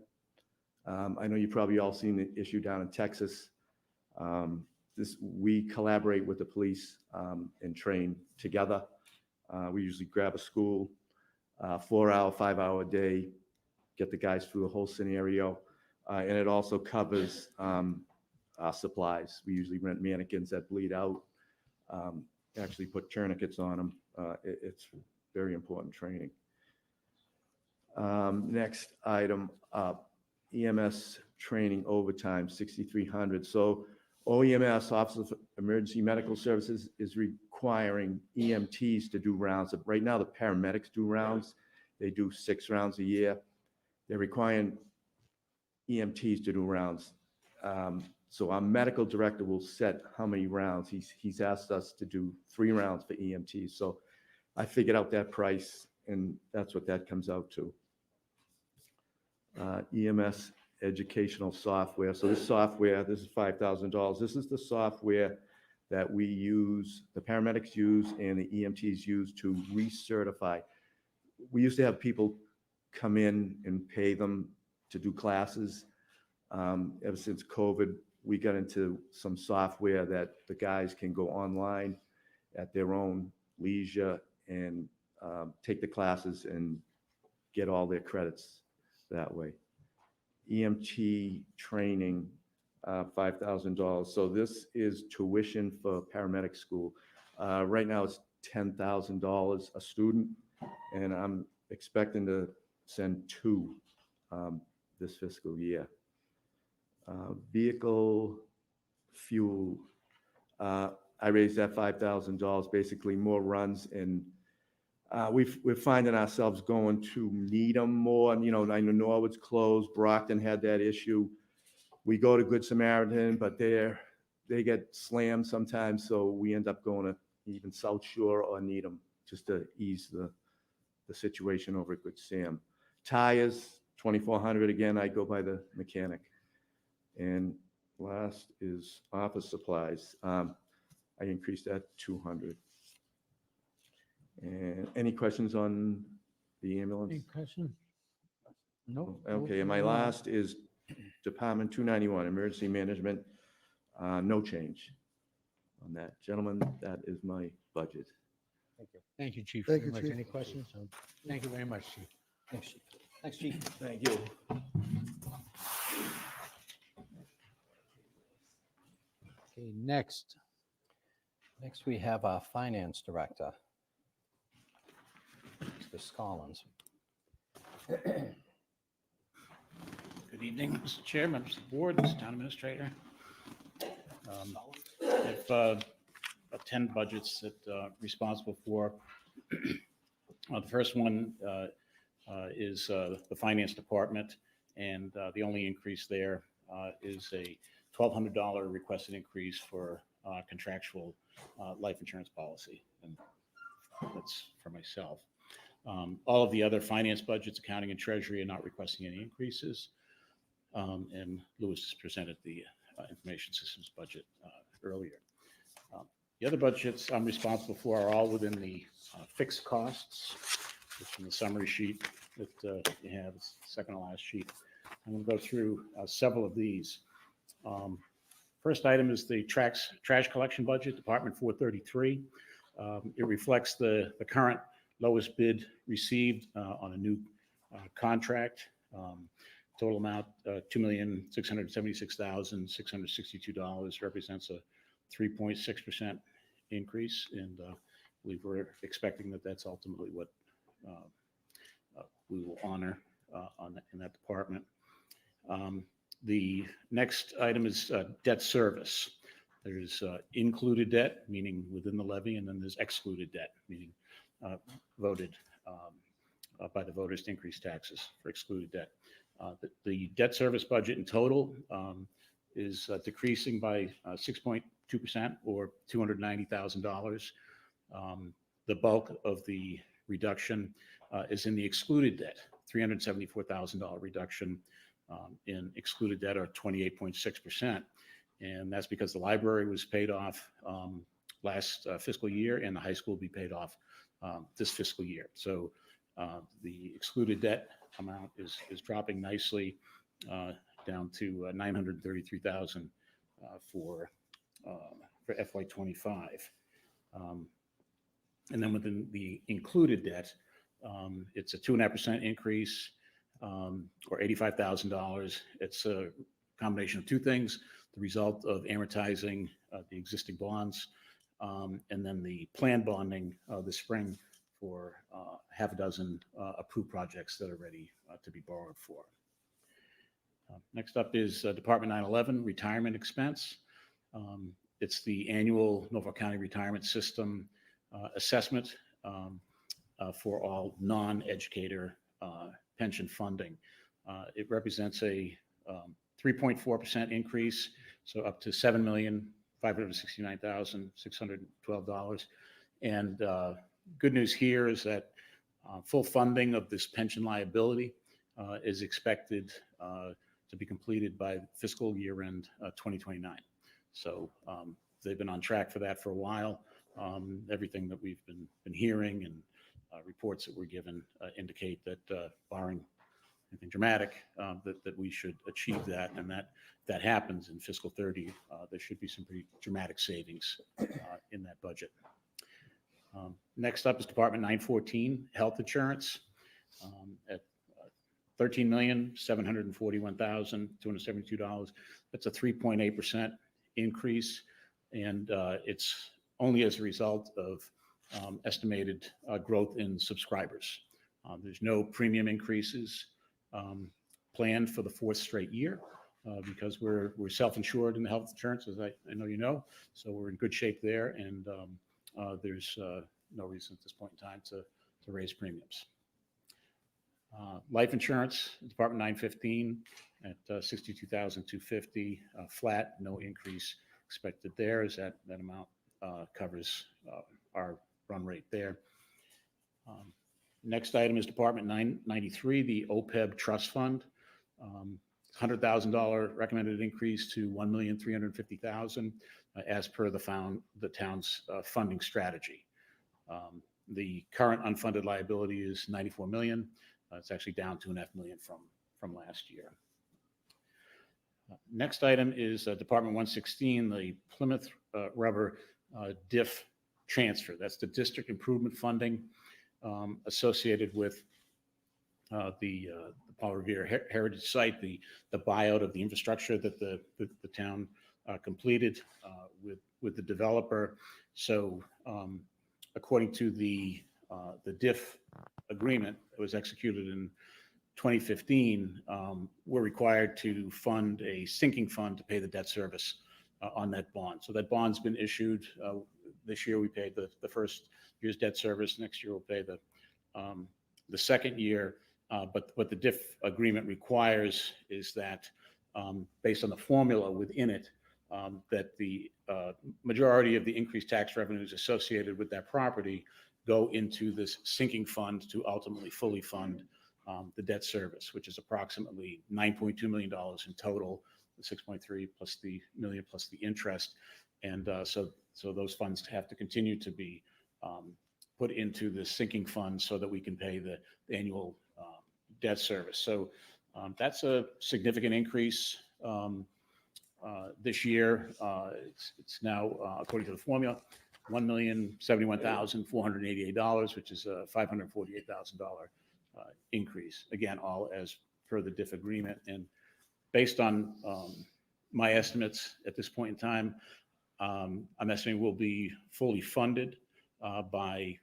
I know you've probably all seen the issue down in Texas. We collaborate with the police and train together. We usually grab a school, 4-hour, 5-hour a day, get the guys through the whole scenario. And it also covers supplies. We usually rent mannequins that bleed out, actually put tourniquets on them. It's very important training. Next item up, EMS training overtime, 6,300. So OEMS, Office of Emergency Medical Services, is requiring EMTs to do rounds. Right now, the paramedics do rounds. They do 6 rounds a year. They're requiring EMTs to do rounds. So our medical director will set how many rounds. He's asked us to do 3 rounds for EMTs. So I figured out that price, and that's what that comes out to. EMS educational software. So this software, this is $5,000. This is the software that we use, the paramedics use, and the EMTs use to recertify. We used to have people come in and pay them to do classes. Ever since COVID, we got into some software that the guys can go online at their own leisure and take the classes and get all their credits that way. EMT training, $5,000. So this is tuition for paramedic school. Right now it's $10,000 a student, and I'm expecting to send 2 this fiscal year. Vehicle fuel, I raised that $5,000, basically more runs, and we're finding ourselves going to Needham more. And, I know Norwood's closed. Brockton had that issue. We go to Good Samaritan, but they get slammed sometimes, so we end up going to even South Shore or Needham just to ease the situation over at Good Sam. Tires, 2,400. Again, I go by the mechanic. And last is office supplies. I increased that 200. And any questions on the ambulance? Any question? No. Okay, and my last is Department 291, Emergency Management. No change on that. Gentlemen, that is my budget. Thank you, Chief. Thank very you, much. Chief. Any questions? Thank you very much, Chief. Thanks, Chief. Thanks, Chief. Thank you. Okay, next. Next, we have our Finance Director, Mr. Scollins. Good evening, Mr. Chair, members of the board, Mr. Town Administrator. I have about 10 budgets that responsible for. The first one is the Finance Department, and the only increase there is a $1,200 requested increase for contractual life insurance policy, and that's for myself. All of the other finance budgets, accounting and treasury, are not requesting any increases. And Louis just presented the information systems budget earlier. The other budgets I'm responsible for are all within the fixed costs, which in the summary sheet that you have, it's the second to last sheet. I'm going to go through several of these. First item is the trash collection budget, Department 433. It reflects the current lowest bid received on a new contract. Total amount, $2,676,662, represents a 3.6% increase, and we were expecting that that's ultimately what we will honor in that department. The next item is debt service. There's included debt, meaning within the levy, and then there's excluded debt, meaning voted by the voters to increase taxes for excluded debt. The debt service budget in total is decreasing by 6.2%, or $290,000. The bulk of the reduction is in the excluded debt, $374,000 reduction in excluded debt, or 28.6%. And that's because the library was paid off last fiscal year, and the high school will be paid off this fiscal year. So the excluded debt amount is dropping nicely down to $933,000 for FY25. And then within the included debt, it's a 2.5% increase, or $85,000. It's a combination of two things: the result of amortizing the existing bonds, and then the planned bonding this spring for half a dozen approved projects that are ready to be borrowed for. Next up is Department 911 retirement expense. It's the annual Norfolk County Retirement System assessment for all non-educator pension funding. It represents a 3.4% increase, so up to $7,569,612. And good news here is that full funding of this pension liability is expected to be completed by fiscal year end 2029. So they've been on track for that for a while. Everything that we've been hearing and reports that were given indicate that barring anything dramatic, that we should achieve that, and that happens in fiscal 30. There should be some pretty dramatic savings in that budget. Next up is Department 914 health insurance at $13,741,272. That's a 3.8% increase, and it's only as a result of estimated growth in subscribers. There's no premium increases planned for the fourth straight year because we're self-insured in the health insurance, as I know you know, so we're in good shape there, and there's no reason at this point in time to raise premiums. Life insurance, Department 915 at $62,250, flat, no increase expected there, as that amount covers our run rate there. Next item is Department 993, the OPEB trust fund. $100,000 recommended increase to $1,350,000 as per the town's funding strategy. The current unfunded liability is $94 million. It's actually down $2.5 million from last year. Next item is Department 116, the Plymouth Rubber DIF transfer. That's the district improvement funding associated with the Paul Revere Heritage Site, the buyout of the infrastructure that the town completed with the developer. So according to the DIF agreement that was executed in 2015, we're required to fund a sinking fund to pay the debt service on that bond. So that bond's been issued. This year we paid the first year's debt service. Next year we'll pay the second year. But what the DIF agreement requires is that, based on the formula within it, that the majority of the increased tax revenues associated with that property go into this sinking fund to ultimately fully fund the debt service, which is approximately $9.2 million in total, the 6.3 plus the million plus the interest. And so those funds have to continue to be put into the sinking fund so that we can pay the annual debt service. So that's a significant increase this year. It's now, according to the formula, $1,071,488, which is a $548,000 increase. Again, all as per the DIF agreement. And based on my estimates at this point in time, I'm estimating we'll be fully funded by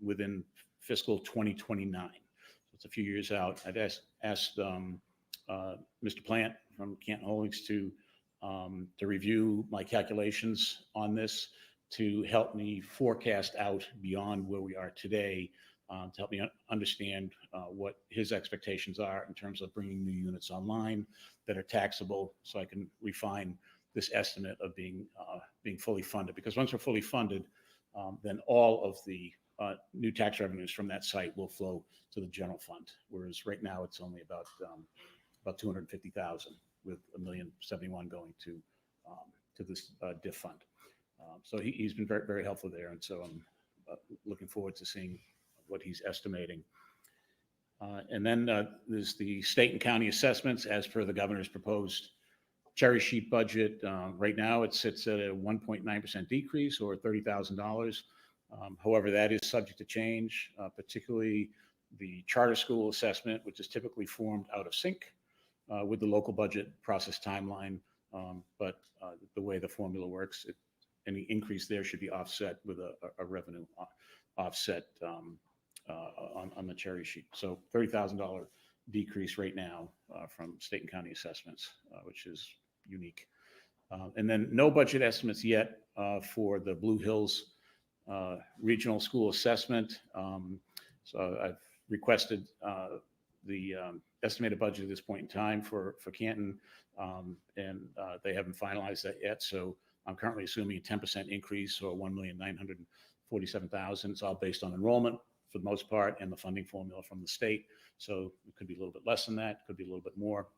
within fiscal 2029. So it's a few years out. I'd asked Mr. Plant from Canton Holdings to review my calculations on this, to help me forecast out beyond where we are today, to help me understand what his expectations are in terms of bringing new units online that are taxable, so I can refine this estimate of being fully funded. Because once we're fully funded, then all of the new tax revenues from that site will flow to the general fund, whereas right now it's only about 250,000, with $1,071,000 going to this diff fund. So he's been very, very helpful there, and so I'm looking forward to seeing what he's estimating. And then there's the state and county assessments as per the governor's proposed cherry sheet budget. Right now, it sits at a 1.9% decrease, or $30,000. However, that is subject to change, particularly the charter school assessment, which is typically formed out of sync with the local budget process timeline. But the way the formula works, any increase there should be offset with a revenue offset on the cherry sheet. So $30,000 decrease right now from state and county assessments, which is unique. And then no budget estimates yet for the Blue Hills Regional School Assessment. So I've requested the estimated budget at this point in time for Canton, and they haven't finalized that yet. So I'm currently assuming a 10% increase, or $1,947,000. It's all based on enrollment for the most part, and the funding formula from the state. So it could be a little bit less than that, could be a little bit more.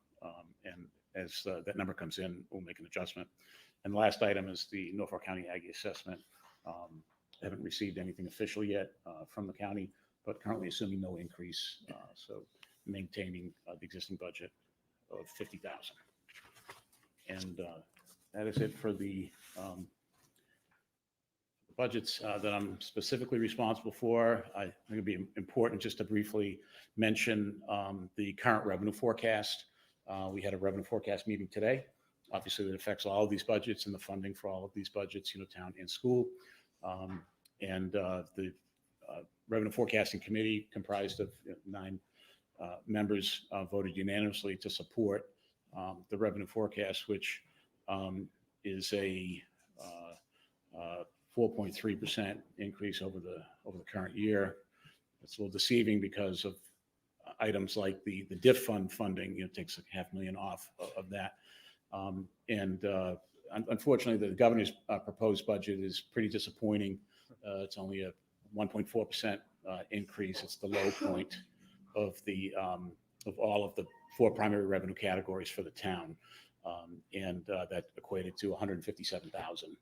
And as that number comes in, we'll make an adjustment. And the last item is the Norfolk County Aggie Assessment. Haven't received anything official yet from the county, but currently assuming no increase. So maintaining the existing budget of $50,000. And that is it for the budgets that I'm specifically responsible for. I think it'd be important just to briefly mention the current revenue forecast. We had a revenue forecast meeting today. Obviously, that affects all of these budgets and the funding for all of these budgets, town and school. And the revenue forecasting committee, comprised of 9 members, voted unanimously to support the revenue forecast, which is a 4.3% increase over the current year. It's a little deceiving because of items like the diff fund funding. Takes like $500,000 off of that. Unfortunately, the governor's proposed budget is pretty disappointing. It's only a 1.4% increase. It's the low point of all of the 4 primary revenue categories for the town, and that equated to $157,000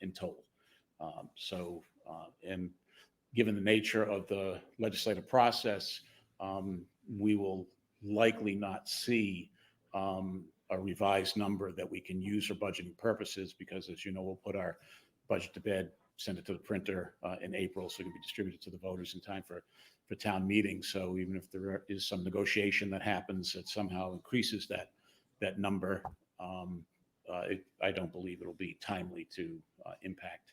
in total. And given the nature of the legislative process, we will likely not see a revised number that we can use for budgeting purposes, because, as you know, we'll put our budget to bed, send it to the printer in April, so it can be distributed to the voters in time for town meeting. So even if there is some negotiation that happens that somehow increases that number, I don't believe it'll be timely to impact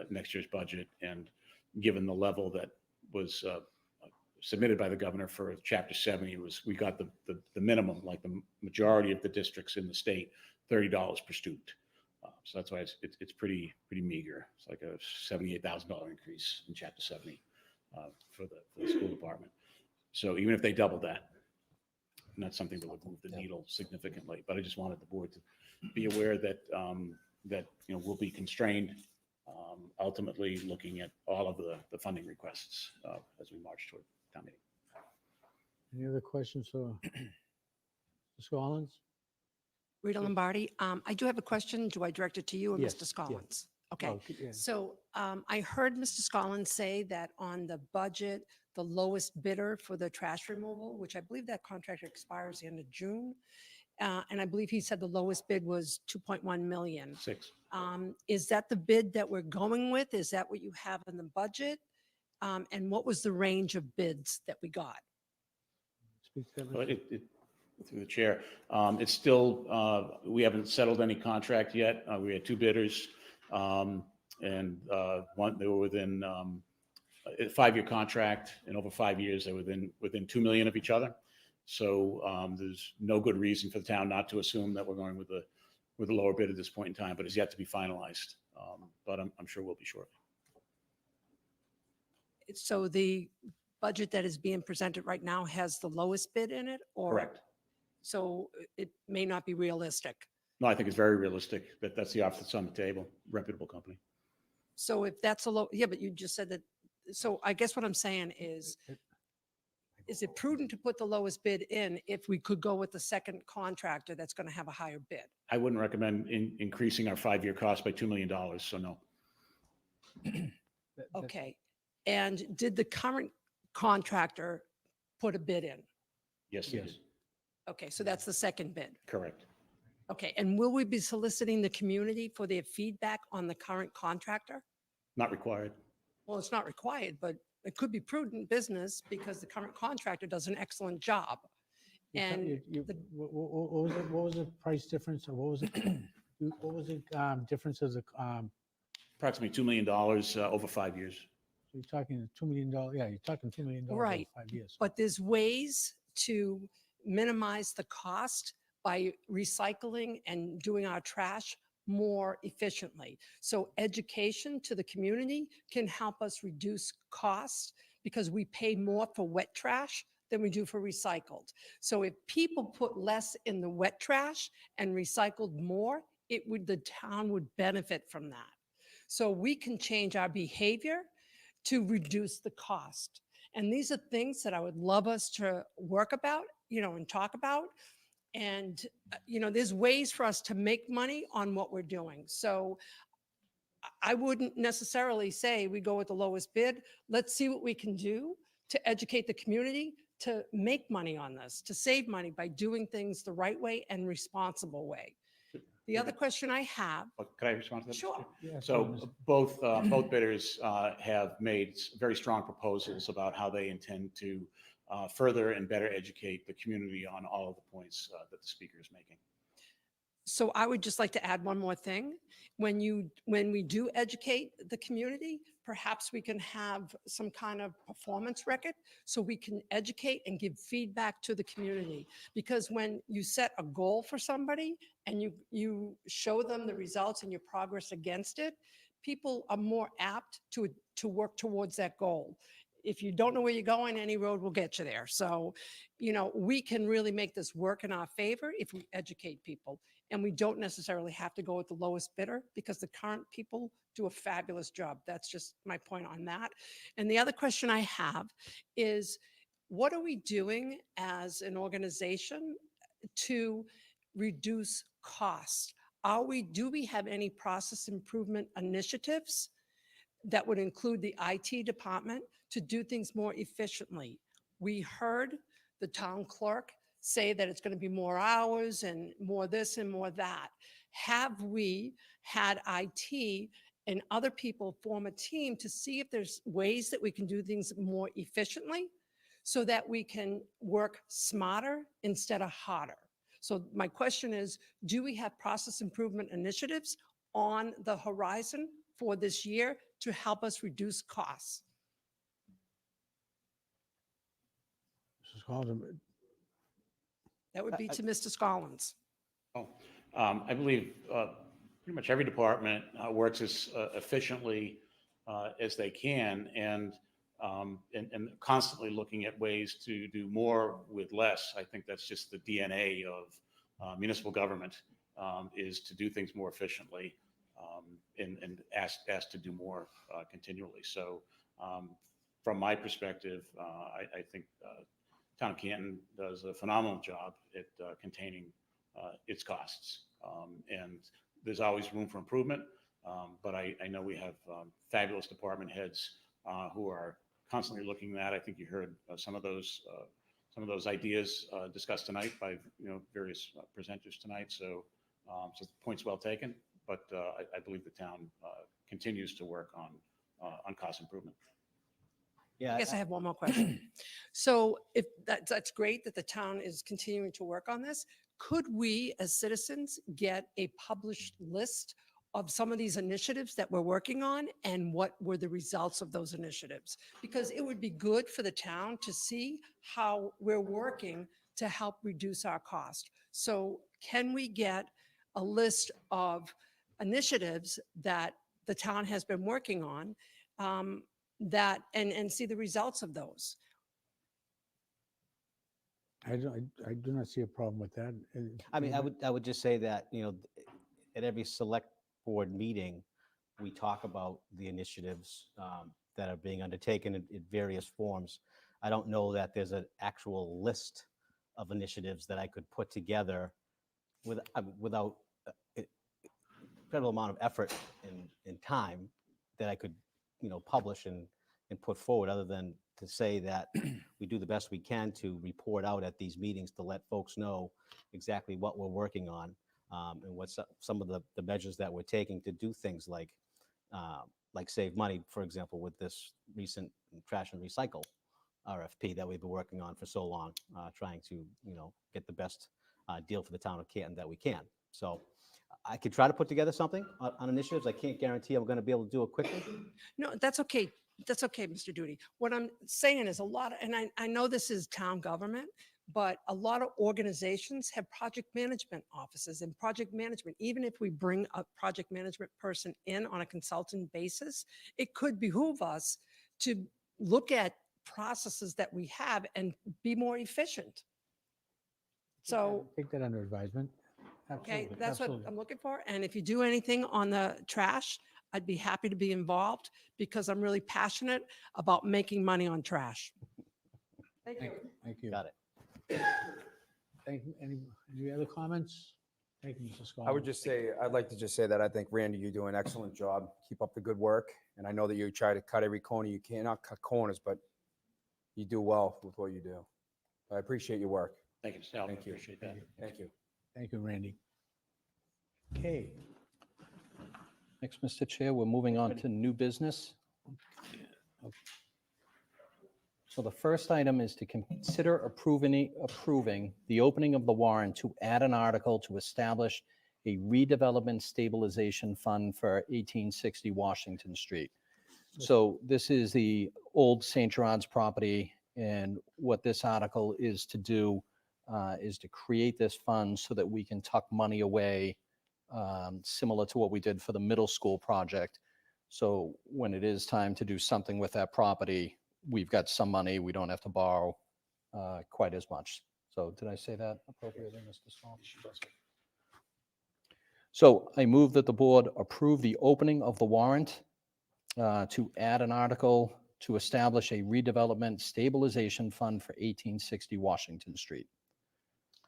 next year's budget. And given the level that was submitted by the governor for Chapter 70, we got the minimum, like the majority of the districts in the state, $30 per student. So that's why it's pretty meager. It's like a $78,000 increase in Chapter 70 for the school department. So even if they double that, not something that would move the needle significantly. But I just wanted the board to be aware that we'll be constrained, ultimately looking at all of the funding requests as we march toward town meeting. Any other questions for Ms. Collins? Rita Lombardi. I do have a question. Do I direct it to you or Yes, Mr. yes. Scollins? Okay. Oh, yeah. So I heard Mr. Scollins say that on the budget, the lowest bidder for the trash removal, which I believe that contract expires the end of June. And I believe he said the lowest bid was 2.1 million. 6. Is that the bid that we're going with? Is that what you have in the budget? And what was the range of bids that we got? Speak to that, Well, Mr. through the chair, it's still, we haven't settled any contract yet. We had 2 bidders, and they were within a 5-year contract, and over 5 years, they were within 2 million of each other. So there's no good reason for the town not to assume that we're going with a lower bid at this point in time, but it's yet to be finalized. But I'm sure we'll be shortly. So the budget that is being presented right now has the lowest bid in it? Or Correct. So it may not be realistic. No, I think it's very realistic that that's the offer that's on the table, reputable company. So if that's a low, yeah, but you just said that, so I guess what I'm saying is it prudent to put the lowest bid in if we could go with the second contractor that's going to have a higher bid? I wouldn't recommend increasing our 5-year cost by $2 million, so no. Okay. And did the current contractor put a bid in? Yes, they did. Okay, so that's the second bid. Correct. Okay, and will we be soliciting the community for their feedback on the current contractor? Not required. Well, it's not required, but it could be prudent business because the current contractor does an excellent job. And the- What was the price difference, or what was it, what was the difference of the, Approximately $2 million over 5 years. you're talking $2 million, yeah, you're talking $2 million over Right. 5 years. But there's ways to minimize the cost by recycling and doing our trash more efficiently. So education to the community can help us reduce costs because we pay more for wet trash than we do for recycled. So if people put less in the wet trash and recycled more, the town would benefit from that. So we can change our behavior to reduce the cost. And these are things that I would love us to work about, and talk about. And, there's ways for us to make money on what we're doing. So I wouldn't necessarily say we go with the lowest bid. Let's see what we can do to educate the community to make money on this, to save money by doing things the right way and responsible way. The other question I have. Could I respond to that? Mr. Sure. Chair? Yeah, So both bidders have made very strong proposals about how they intend to further and better educate the community on all of the points that the speaker is making. So I would just like to add one more thing. When we do educate the community, perhaps we can have some kind of performance record so we can educate and give feedback to the community. Because when you set a goal for somebody and you show them the results and your progress against it, people are more apt to work towards that goal. If you don't know where you're going, any road will get you there. So, we can really make this work in our favor if we educate people. And we don't necessarily have to go with the lowest bidder because the current people do a fabulous job. That's just my point on that. And the other question I have is, what are we doing as an organization to reduce costs? Do we have any process improvement initiatives that would include the IT department to do things more efficiently? We heard the town clerk say that it's going to be more hours and more this and more that. Have we had IT and other people form a team to see if there's ways that we can do things more efficiently so that we can work smarter instead of harder? So my question is, do we have process improvement initiatives on the horizon for this year to help us reduce costs? Mrs. Haldeman, That would be to Mr. Scollins. I believe pretty much every department works as efficiently as they can and constantly looking at ways to do more with less. I think that's just the DNA of municipal government, is to do things more efficiently and ask to do more continually. So from my perspective, I think Town of Canton does a phenomenal job at containing its costs. And there's always room for improvement, but I know we have fabulous department heads who are constantly looking at. I think you heard some of those ideas discussed tonight by various presenters tonight. So the point's well taken, but I believe the town continues to work on cost improvement. Yeah. I guess I have one more question. So if that's great that the town is continuing to work on this, could we as citizens get a published list of some of these initiatives that we're working on and what were the results of those initiatives? Because it would be good for the town to see how we're working to help reduce our cost. So can we get a list of initiatives that the town has been working on and see the results of those? I do not see a problem with that. I mean, I would just say that, at every select board meeting, we talk about the initiatives that are being undertaken in various forms. I don't know that there's an actual list of initiatives that I could put together without incredible amount of effort and time that I could, publish and put forward, other than to say that we do the best we can to report out at these meetings to let folks know exactly what we're working on, and what some of the measures that we're taking to do things like save money, for example, with this recent trash and recycle RFP that we've been working on for so long, trying to, get the best deal for the town of Canton that we can. So I could try to put together something on initiatives. I can't guarantee I'm going to be able to do it quickly. No, that's okay. That's okay, Mr. Duty. What I'm saying is a lot, and I know this is town government, but a lot of organizations have project management offices and project management. Even if we bring a project management person in on a consultant basis, it could behoove us to look at processes that we have and be more efficient. So, Take that under advisement. okay, Absolutely, that's what absolutely. I'm looking for. And if you do anything on the trash, I'd be happy to be involved because I'm really passionate about making money on trash. Thank you. Thank you. Got it. Thank you. Any other comments? Thank you, Mr. Scott. I would just say, I'd like to just say that I think, Randy, you do an excellent job. Keep up the good work. And I know that you try to cut every corner you can, not cut corners, but you do well with what you do. I appreciate your work. Thank you, Sal. Thank you. Appreciate that. Thank you. Thank you, Randy. Okay, Next, Mr. Chair, we're moving on to new business. So the first item is to consider approving the opening of the warrant to add an article to establish a redevelopment stabilization fund for 1860 Washington Street. So this is the old St. Gerard's property, and what this article is to do is to create this fund so that we can tuck money away, similar to what we did for the middle school project. So when it is time to do something with that property, we've got some money, we don't have to borrow quite as much. So did I say that appropriately, Mr. Small? So I move that the board approve the opening of the warrant to add an article to establish a redevelopment stabilization fund for 1860 Washington Street.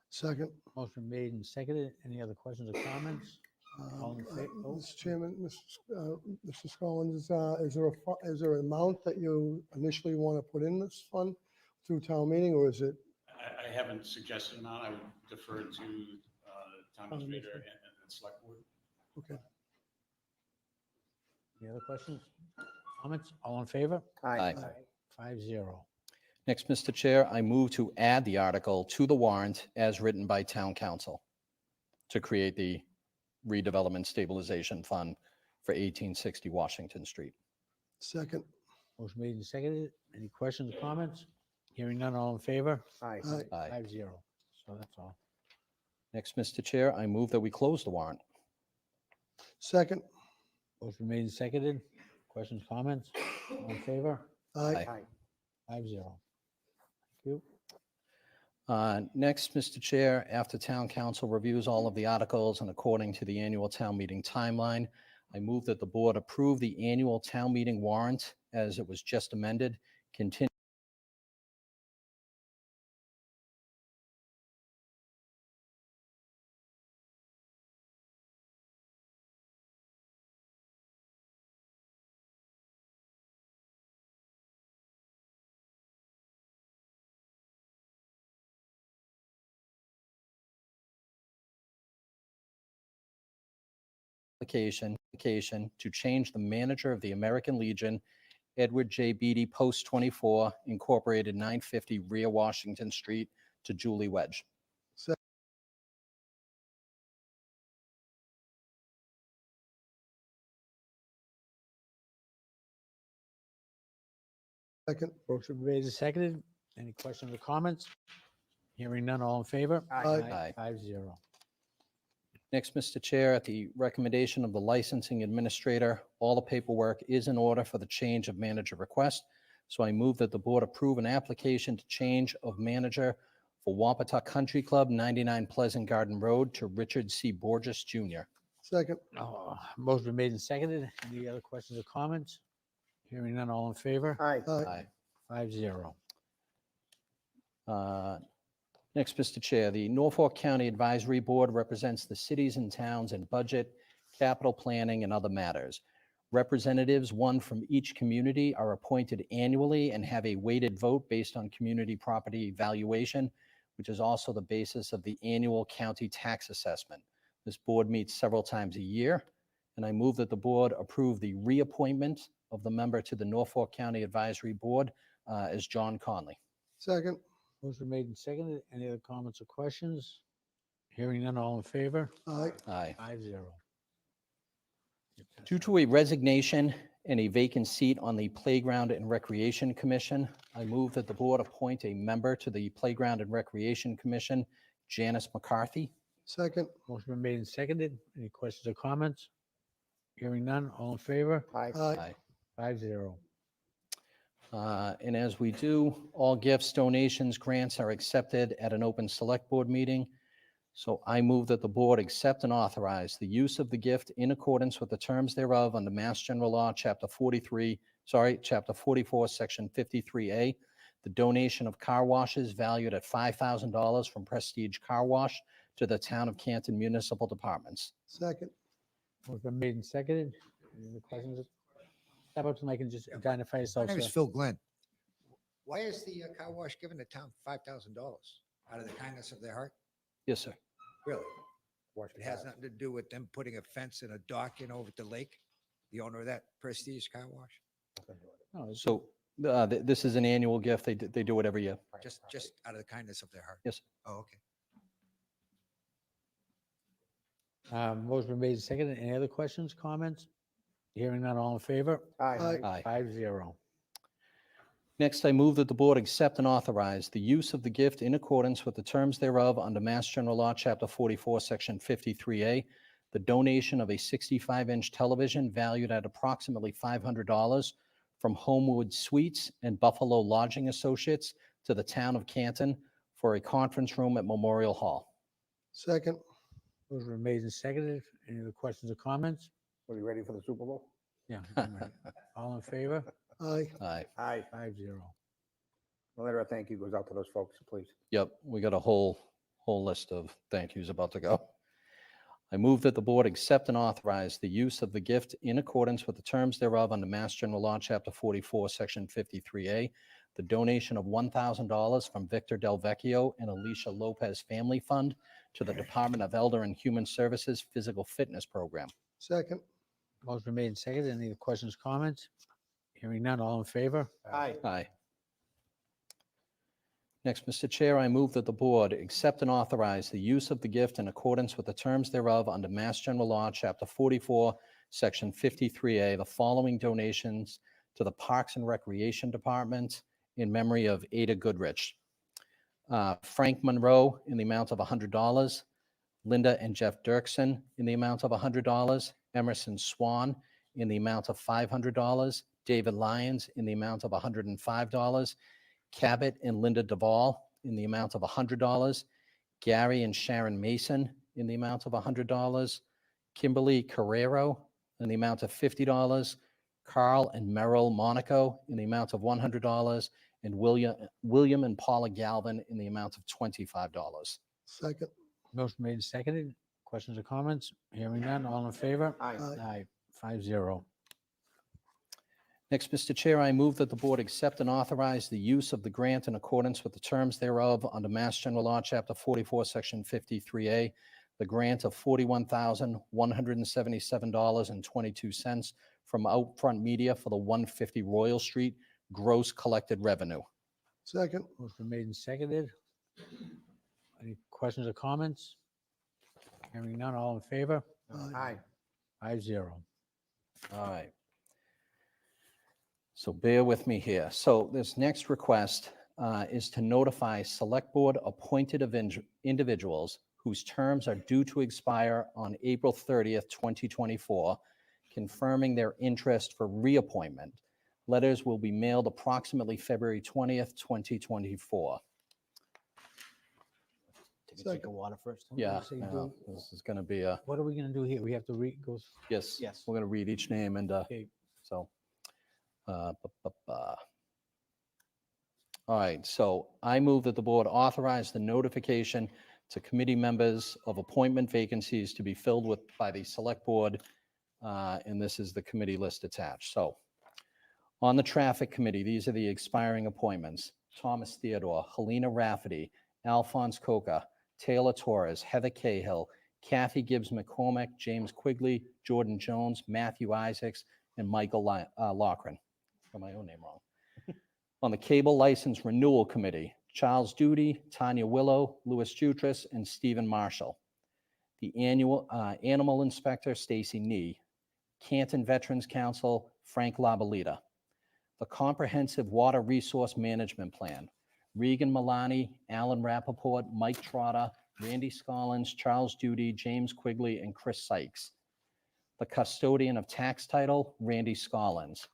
Second. motion made and seconded. Any other questions or comments? All in favor? Oh, Mr. Chairman, Mr. Scollins, is there an amount that you initially want to put in this fund through town meeting, or is it? I haven't suggested an amount. I would defer to town administrator and select board. Okay. Any other questions? Comments? All in favor? Aye. 5-0. Next, Mr. Chair, I move to add the article to the warrant as written by town council to create the redevelopment stabilization fund for 1860 Washington Street. Second. Motion made and seconded. Any questions or comments? Hearing none, all in favor? Aye. Aye. 5-0. So that's all. Next, Mr. Chair, I move that we close the warrant. Second. Motion made and seconded. Questions, comments? All in favor? Aye. 5-0. Thank you. Next, Mr. Chair, after town council reviews all of the articles and according to the annual town meeting timeline, I move that the board approve the annual town meeting warrant as it was just amended, continue application to change the manager of the American Legion, Edward J. Beatty, Post 24, Incorporated, 950 Rear Washington Street, to Julie Wedge. Second. Motion made and seconded. Any questions or comments? Hearing none, all in favor? Aye. 5-0. Next, Mr. Chair, at the recommendation of the licensing administrator, all the paperwork is in order for the change of manager request. So I move that the board approve an application to change of manager for Wampatuck Country Club, 99 Pleasant Garden Road, to Richard C. Borges Jr. Second. Motion been made and seconded. Any other questions or comments? Hearing none, all in favor? Aye. Aye. 5-0. Next, Mr. Chair, the Norfolk County Advisory Board represents the cities and towns in budget, capital planning, and other matters. Representatives, one from each community, are appointed annually and have a weighted vote based on community property valuation, which is also the basis of the annual county tax assessment. This board meets several times a year, and I move that the board approve the reappointment of the member to the Norfolk County Advisory Board as John Conley. Second. Motion made and seconded. Any other comments or questions? Hearing none, all in favor? Aye. Aye. 5-0. Due to a resignation and a vacant seat on the Playground and Recreation Commission, I move that the board appoint a member to the Playground and Recreation Commission, Janice McCarthy. Second. Motion been made and seconded. Any questions or comments? Hearing none, all in favor? Aye. Aye. 5-0. And as we do, all gifts, donations, grants are accepted at an open select board meeting. So I move that the board accept and authorize the use of the gift in accordance with the terms thereof under Mass General Law, Chapter 44, Section 53A, the donation of car washes valued at $5,000 from Prestige Car Wash to the Town of Canton Municipal Departments. Second. Motion been made and seconded. Any other questions? Step up to the mic and just identify My yourself, name is sir. Phil Glenn. Why is the car wash giving the town $5,000 out of the kindness of their heart? Yes, sir. Really? It has nothing to do with them putting a fence and a dock in over at the lake? The owner of that Prestige Car Wash? No, it's- So this is an annual gift. They do it every year. Just out of the kindness of their heart? Yes. Oh, okay. Motion been made and seconded. Any other questions, comments? Hearing none, all in favor? Aye. Aye. 5-0. Next, I move that the board accept and authorize the use of the gift in accordance with the terms thereof under Mass General Law, Chapter 44, Section 53A, the donation of a 65-inch television valued at approximately $500 from Homewood Suites and Buffalo Lodging Associates to the Town of Canton for a conference room at Memorial Hall. Second. Motion been made and seconded. Any other questions or comments? Are you ready for the Super Bowl? Yeah. I'm ready. All in favor? Aye. Aye. Aye. 5-0. A letter of thank you goes out to those folks, please. Yep, we got a whole list of thank yous about to go. I move that the board accept and authorize the use of the gift in accordance with the terms thereof under Mass General Law, Chapter 44, Section 53A, the donation of $1,000 from Victor Del Vecchio and Alicia Lopez Family Fund to the Department of Elder and Human Services Physical Fitness Program. Second. Motion been made and seconded. Any questions, comments? Hearing none, all in favor? Aye. Aye. Next, Mr. Chair, I move that the board accept and authorize the use of the gift in accordance with the terms thereof under Mass General Law, Chapter 44, Section 53A, the following donations to the Parks and Recreation Department in memory of Ada Goodrich. Frank Monroe in the amount of $100, Linda and Jeff Dirksen in the amount of $100, Emerson Swan in the amount of $500, David Lyons in the amount of $105, Cabot and Linda Duvall in the amount of $100, Gary and Sharon Mason in the amount of $100, Kimberly Carrero in the amount of $50, Carl and Merrill Monaco in the amount of $100, and William and Paula Galvin in the amount of $25. Second. Motion made and seconded. Questions or comments? Hearing none, all in favor? Aye. Aye. 5-0. Next, Mr. Chair, I move that the board accept and authorize the use of the grant in accordance with the terms thereof under Mass General Law, Chapter 44, Section 53A, the grant of $41,177.22 from Outfront Media for the 150 Royal Street gross collected revenue. Second. Motion made and seconded. Any questions or comments? Hearing none, all in favor? Aye. 5-0. All right. So bear with me here. So this next request is to notify Select Board appointed individuals whose terms are due to expire on April 30th, 2024, confirming their interest for reappointment. Letters will be mailed approximately February 20th, 2024. take a Second. water first. Yeah, say I do- know. This is going to be a, What are we gonna do here? We have to read, go, yes, Yes. we're going to read each name and okay, so. All right, so I move that the board authorize the notification to committee members of appointment vacancies to be filled with by the select board. And this is the committee list attached. So on the traffic committee, these are the expiring appointments. Thomas Theodore, Helena Rafferty, Alphonse Coca, Taylor Torres, Heather Cahill, Kathy Gibbs McCormick, James Quigley, Jordan Jones, Matthew Isaacs, and Michael Loughran. Got my own name wrong. On the Cable License Renewal Committee, Charles Duty, Tanya Willow, Louis Jutras, and Stephen Marshall. The annual Animal Inspector, Stacy Nee. Canton Veterans Council, Frank Labalita. The Comprehensive Water Resource Management Plan, Regan Milani, Alan Rappaport, Mike Trotta, Randy Scollins, Charles Duty, James Quigley, and Chris Sykes. The Custodian of Tax Title, Randy Scollins.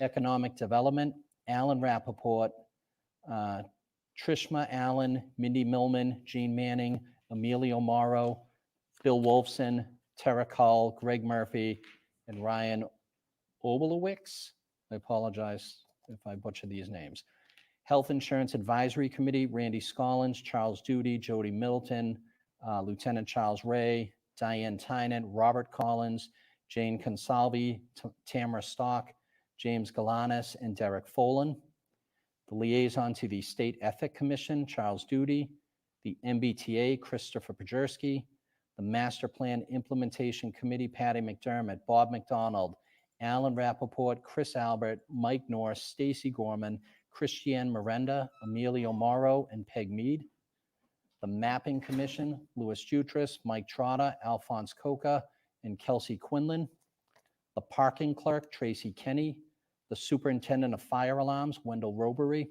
Economic Development, Alan Rappaport, Trishma Allen, Mindy Millman, Jean Manning, Emilio Morrow, Bill Wolfson, Tara Call, Greg Murphy, and Ryan Obolowicz. I apologize if I butcher these names. Health Insurance Advisory Committee, Randy Scollins, Charles Duty, Jody Middleton, Lieutenant Charles Ray, Diane Tynan, Robert Collins, Jane Consalvi, Tamara Stock, James Galanis, and Derek Folan. The liaison to the State Ethic Commission, Charles Duty. The MBTA, Christopher Pajerski. The Master Plan Implementation Committee, Patty McDermott, Bob McDonald, Alan Rappaport, Chris Albert, Mike Norris, Stacy Gorman, Christiane Miranda, Emilio Morrow, and Peg Mead. The Mapping Commission, Louis Jutras, Mike Trotta, Alphonse Coca, and Kelsey Quinlan. The Parking Clerk, Tracy Kenny. The Superintendent of Fire Alarms, Wendell Robery.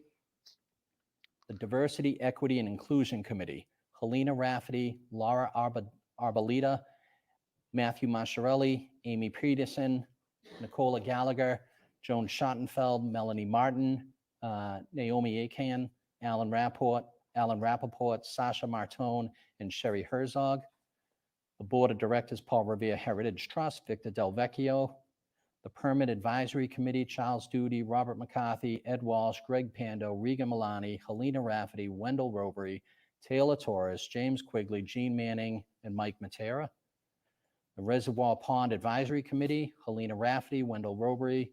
The Diversity, Equity, and Inclusion Committee, Helena Rafferty, Laura Arbolita, Matthew Masciarelli, Amy Peterson, Nicola Gallagher, Joan Schottenfeld, Melanie Martin, Naomi Akan, Alan Rappaport, Sasha Martone, and Sherry Herzog. The Board of Directors, Paul Revere Heritage Trust, Victor Del Vecchio. The Permit Advisory Committee, Charles Duty, Robert McCarthy, Ed Walsh, Greg Pando, Regan Milani, Helena Rafferty, Wendell Robery, Taylor Torres, James Quigley, Gene Manning, and Mike Matera. The Reservoir Pond Advisory Committee, Helena Rafferty, Wendell Robery,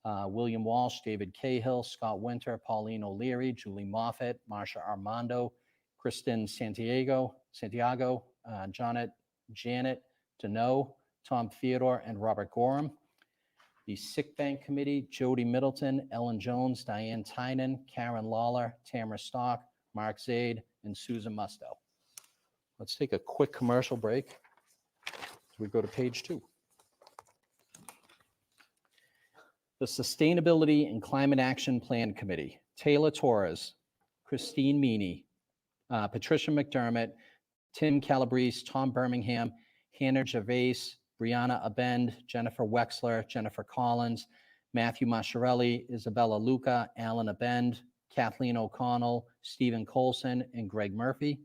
William Walsh, David Cahill, Scott Winter, Pauline O'Leary, Julie Moffett, Marsha Armando, Kristen Santiago, Janet Deneau, Tom Theodore, and Robert Gorham. The Sick Bank Committee, Jody Middleton, Ellen Jones, Diane Tynan, Karen Lawler, Tamara Stock, Mark Zaid, and Susan Musto. Let's take a quick commercial break as we go to page 2. The Sustainability and Climate Action Plan Committee, Taylor Torres, Christine Meany, Patricia McDermott, Tim Calabrese, Tom Birmingham, Hannah Gervais, Brianna Abend, Jennifer Wexler, Jennifer Collins, Matthew Masciarelli, Isabella Luca, Alan Abend, Kathleen O'Connell, Stephen Colson, and Greg Murphy.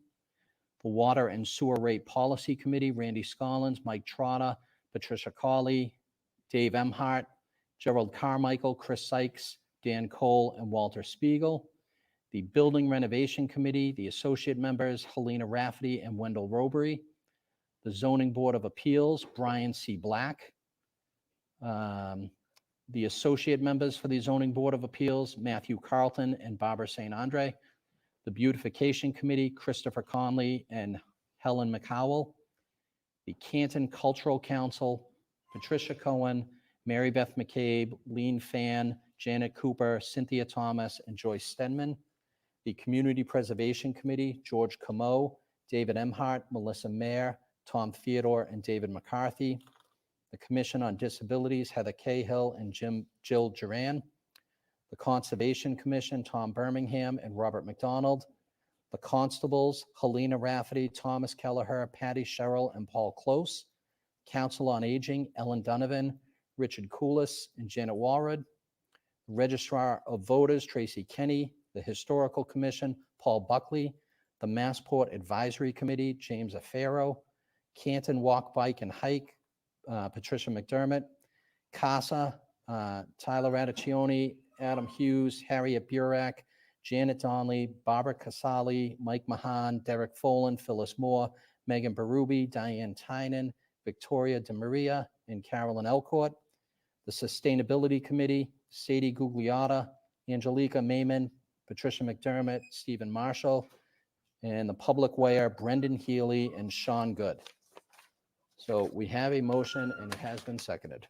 The Water and Sewer Rate Policy Committee, Randy Scollins, Mike Trotta, Patricia Cawley, Dave Emhart, Gerald Carmichael, Chris Sykes, Dan Cole, and Walter Spiegel. The Building Renovation Committee, the associate members, Helena Rafferty and Wendell Robery. The Zoning Board of Appeals, Brian C. Black. The associate members for the Zoning Board of Appeals, Matthew Carlton and Barbara St. Andre. The Beautification Committee, Christopher Conley and Helen McCowell. The Canton Cultural Council, Patricia Cohen, Mary Beth McCabe, Lean Fan, Janet Cooper, Cynthia Thomas, and Joyce Stenman. The Community Preservation Committee, George Camo, David Emhart, Melissa Mayer, Tom Theodore, and David McCarthy. The Commission on Disabilities, Heather Cahill and Jill Duran. The Conservation Commission, Tom Birmingham and Robert McDonald. The Constables, Helena Rafferty, Thomas Kelleher, Patty Sherrill, and Paul Close. Council on Aging, Ellen Donovan, Richard Coulis, and Janet Walrod. Registrar of Voters, Tracy Kenny. The Historical Commission, Paul Buckley. The Massport Advisory Committee, James Afaro. Canton Walk, Bike, and Hike, Patricia McDermott. CASA, Tyler Radicchioni, Adam Hughes, Harriet Burak, Janet Donnelly, Barbara Casali, Mike Mahan, Derek Folan, Phyllis Moore, Megan Berube, Diane Tynan, Victoria DeMaria, and Carolyn Elcourt. The Sustainability Committee, Sadie Gugliotta, Angelica Mayman, Patricia McDermott, Stephen Marshall, and the Public Wear, Brendan Healy and Sean Good. So we have a motion and it has been seconded.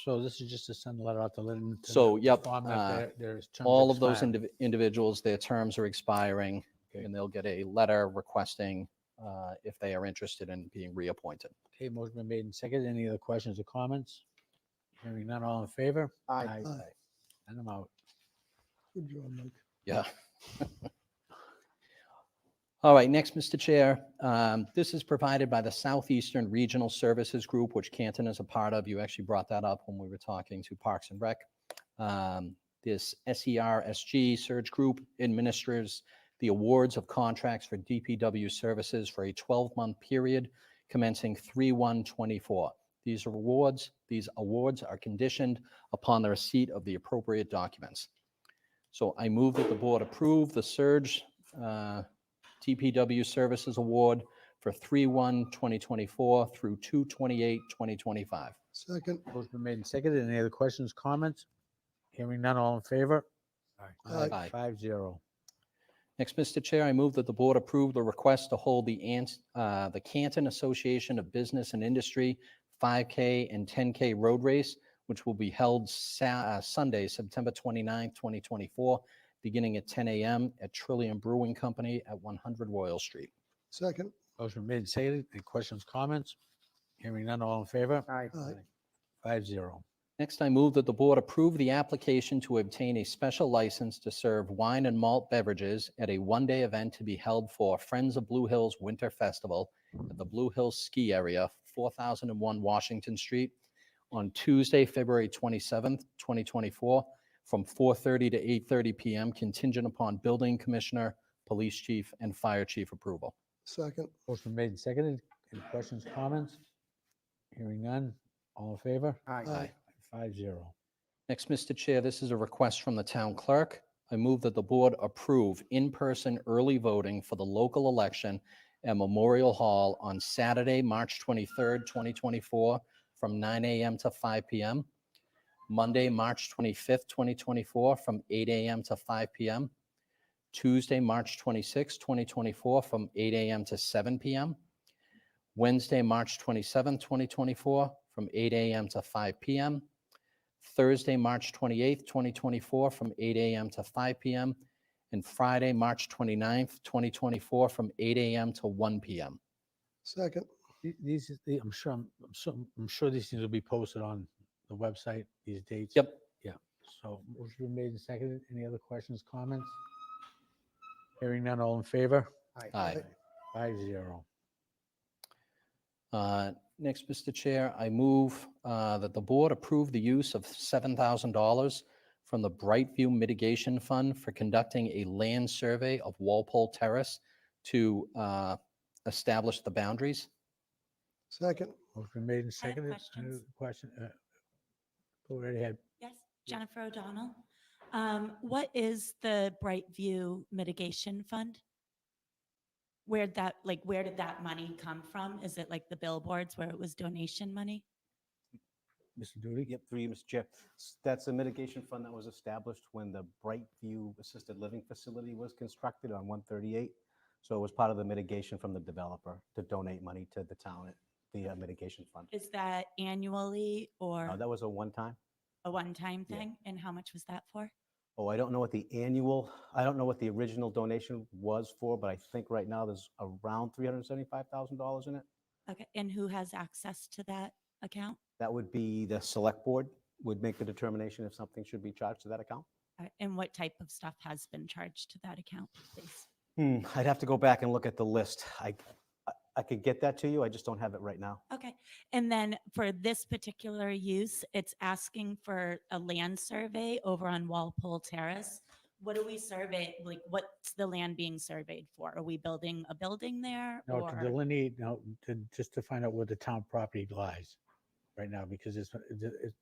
So this is just to send a letter out to Lyndon. to So, yep, inform that their terms all of those expire. individuals, their terms are expiring, Okay. and they'll get a letter requesting if they are interested in being reappointed. Okay, motion been made and seconded. Any other questions or comments? Hearing none, all in favor? Aye. And I'm out. Good job, Mike. Yeah. All right, next, Mr. Chair, this is provided by the Southeastern Regional Services Group, which Canton is a part of. You actually brought that up when we were talking to Parks and Rec. This SERSG Surge Group administers the awards of contracts for DPW services for a 12-month period commencing 3/1/24. These awards are conditioned upon the receipt of the appropriate documents. So I move that the board approve the Surge DPW Services Award for 3/1/2024 through 2/28/2025. Second. Motion been made and seconded. Any other questions, comments? Hearing none, all in favor? Aye. 5-0. Next, Mr. Chair, I move that the board approve the request to hold the Canton Association of Business and Industry 5K and 10K road race, which will be held Sunday, September 29th, 2024, beginning at 10 a.m. at Trillium Brewing Company at 100 Royal Street. Second. Motion been made and seconded. Any questions, comments? Hearing none, all in favor? Aye. 5-0. Next, I move that the board approve the application to obtain a special license to serve wine and malt beverages at a one-day event to be held for Friends of Blue Hills Winter Festival at the Blue Hills Ski Area, 4001 Washington Street, on Tuesday, February 27th, 2024, from 4:30 to 8:30 p.m., contingent upon building commissioner, police chief, and fire chief approval. Second. Motion been made and seconded. Any questions, comments? Hearing none, all in favor? Aye. 5-0. Next, Mr. Chair, this is a request from the town clerk. I move that the board approve in-person early voting for the local election at Memorial Hall on Saturday, March 23rd, 2024, from 9 a.m. to 5 p.m. Monday, March 25th, 2024, from 8 a.m. to 5 p.m. Tuesday, March 26th, 2024, from 8 a.m. to 7 p.m. Wednesday, March 27th, 2024, from 8 a.m. to 5 p.m. Thursday, March 28th, 2024, from 8 a.m. to 5 p.m. And Friday, March 29th, 2024, from 8 a.m. to 1 p.m. Second. I'm sure these things will be posted on the website, these dates. Yep. Yeah. So motion been made and seconded. Any other questions, comments? Hearing none, all in favor? Aye. 5-0. Next, Mr. Chair, I move that the board approve the use of $7,000 from the Brightview Mitigation Fund for conducting a land survey of Walpole Terrace to establish the boundaries. Second. Motion been made and I have seconded. questions. Any question? Go right ahead. Yes, Jennifer O'Donnell. What is the Brightview Mitigation Fund? Where did that money come from? Is it like the billboards where it was donation money? Mr. Duty? Yep, through you, Mr. Chair. That's a mitigation fund that was established when the Brightview Assisted Living Facility was constructed on 138. So it was part of the mitigation from the developer to donate money to the town, the mitigation fund. Is that annually or That was a one-time. a one-time Yeah. thing? And how much was that for? Oh, I don't know what the original donation was for, but I think right now there's around $375,000 in it. Okay, and who has access to that account? That would be the select board would make the determination if something should be charged to that account. And what type of stuff has been charged to that account, please? I'd have to go back and look at the list. I could get that to you. I just don't have it right now. Okay. And then for this particular use, it's asking for a land survey over on Walpole Terrace. what do we survey? Like, what's the land being surveyed for? Are we building a building there? No, to or delineate, no, just to find out where the town property lies right now, because it's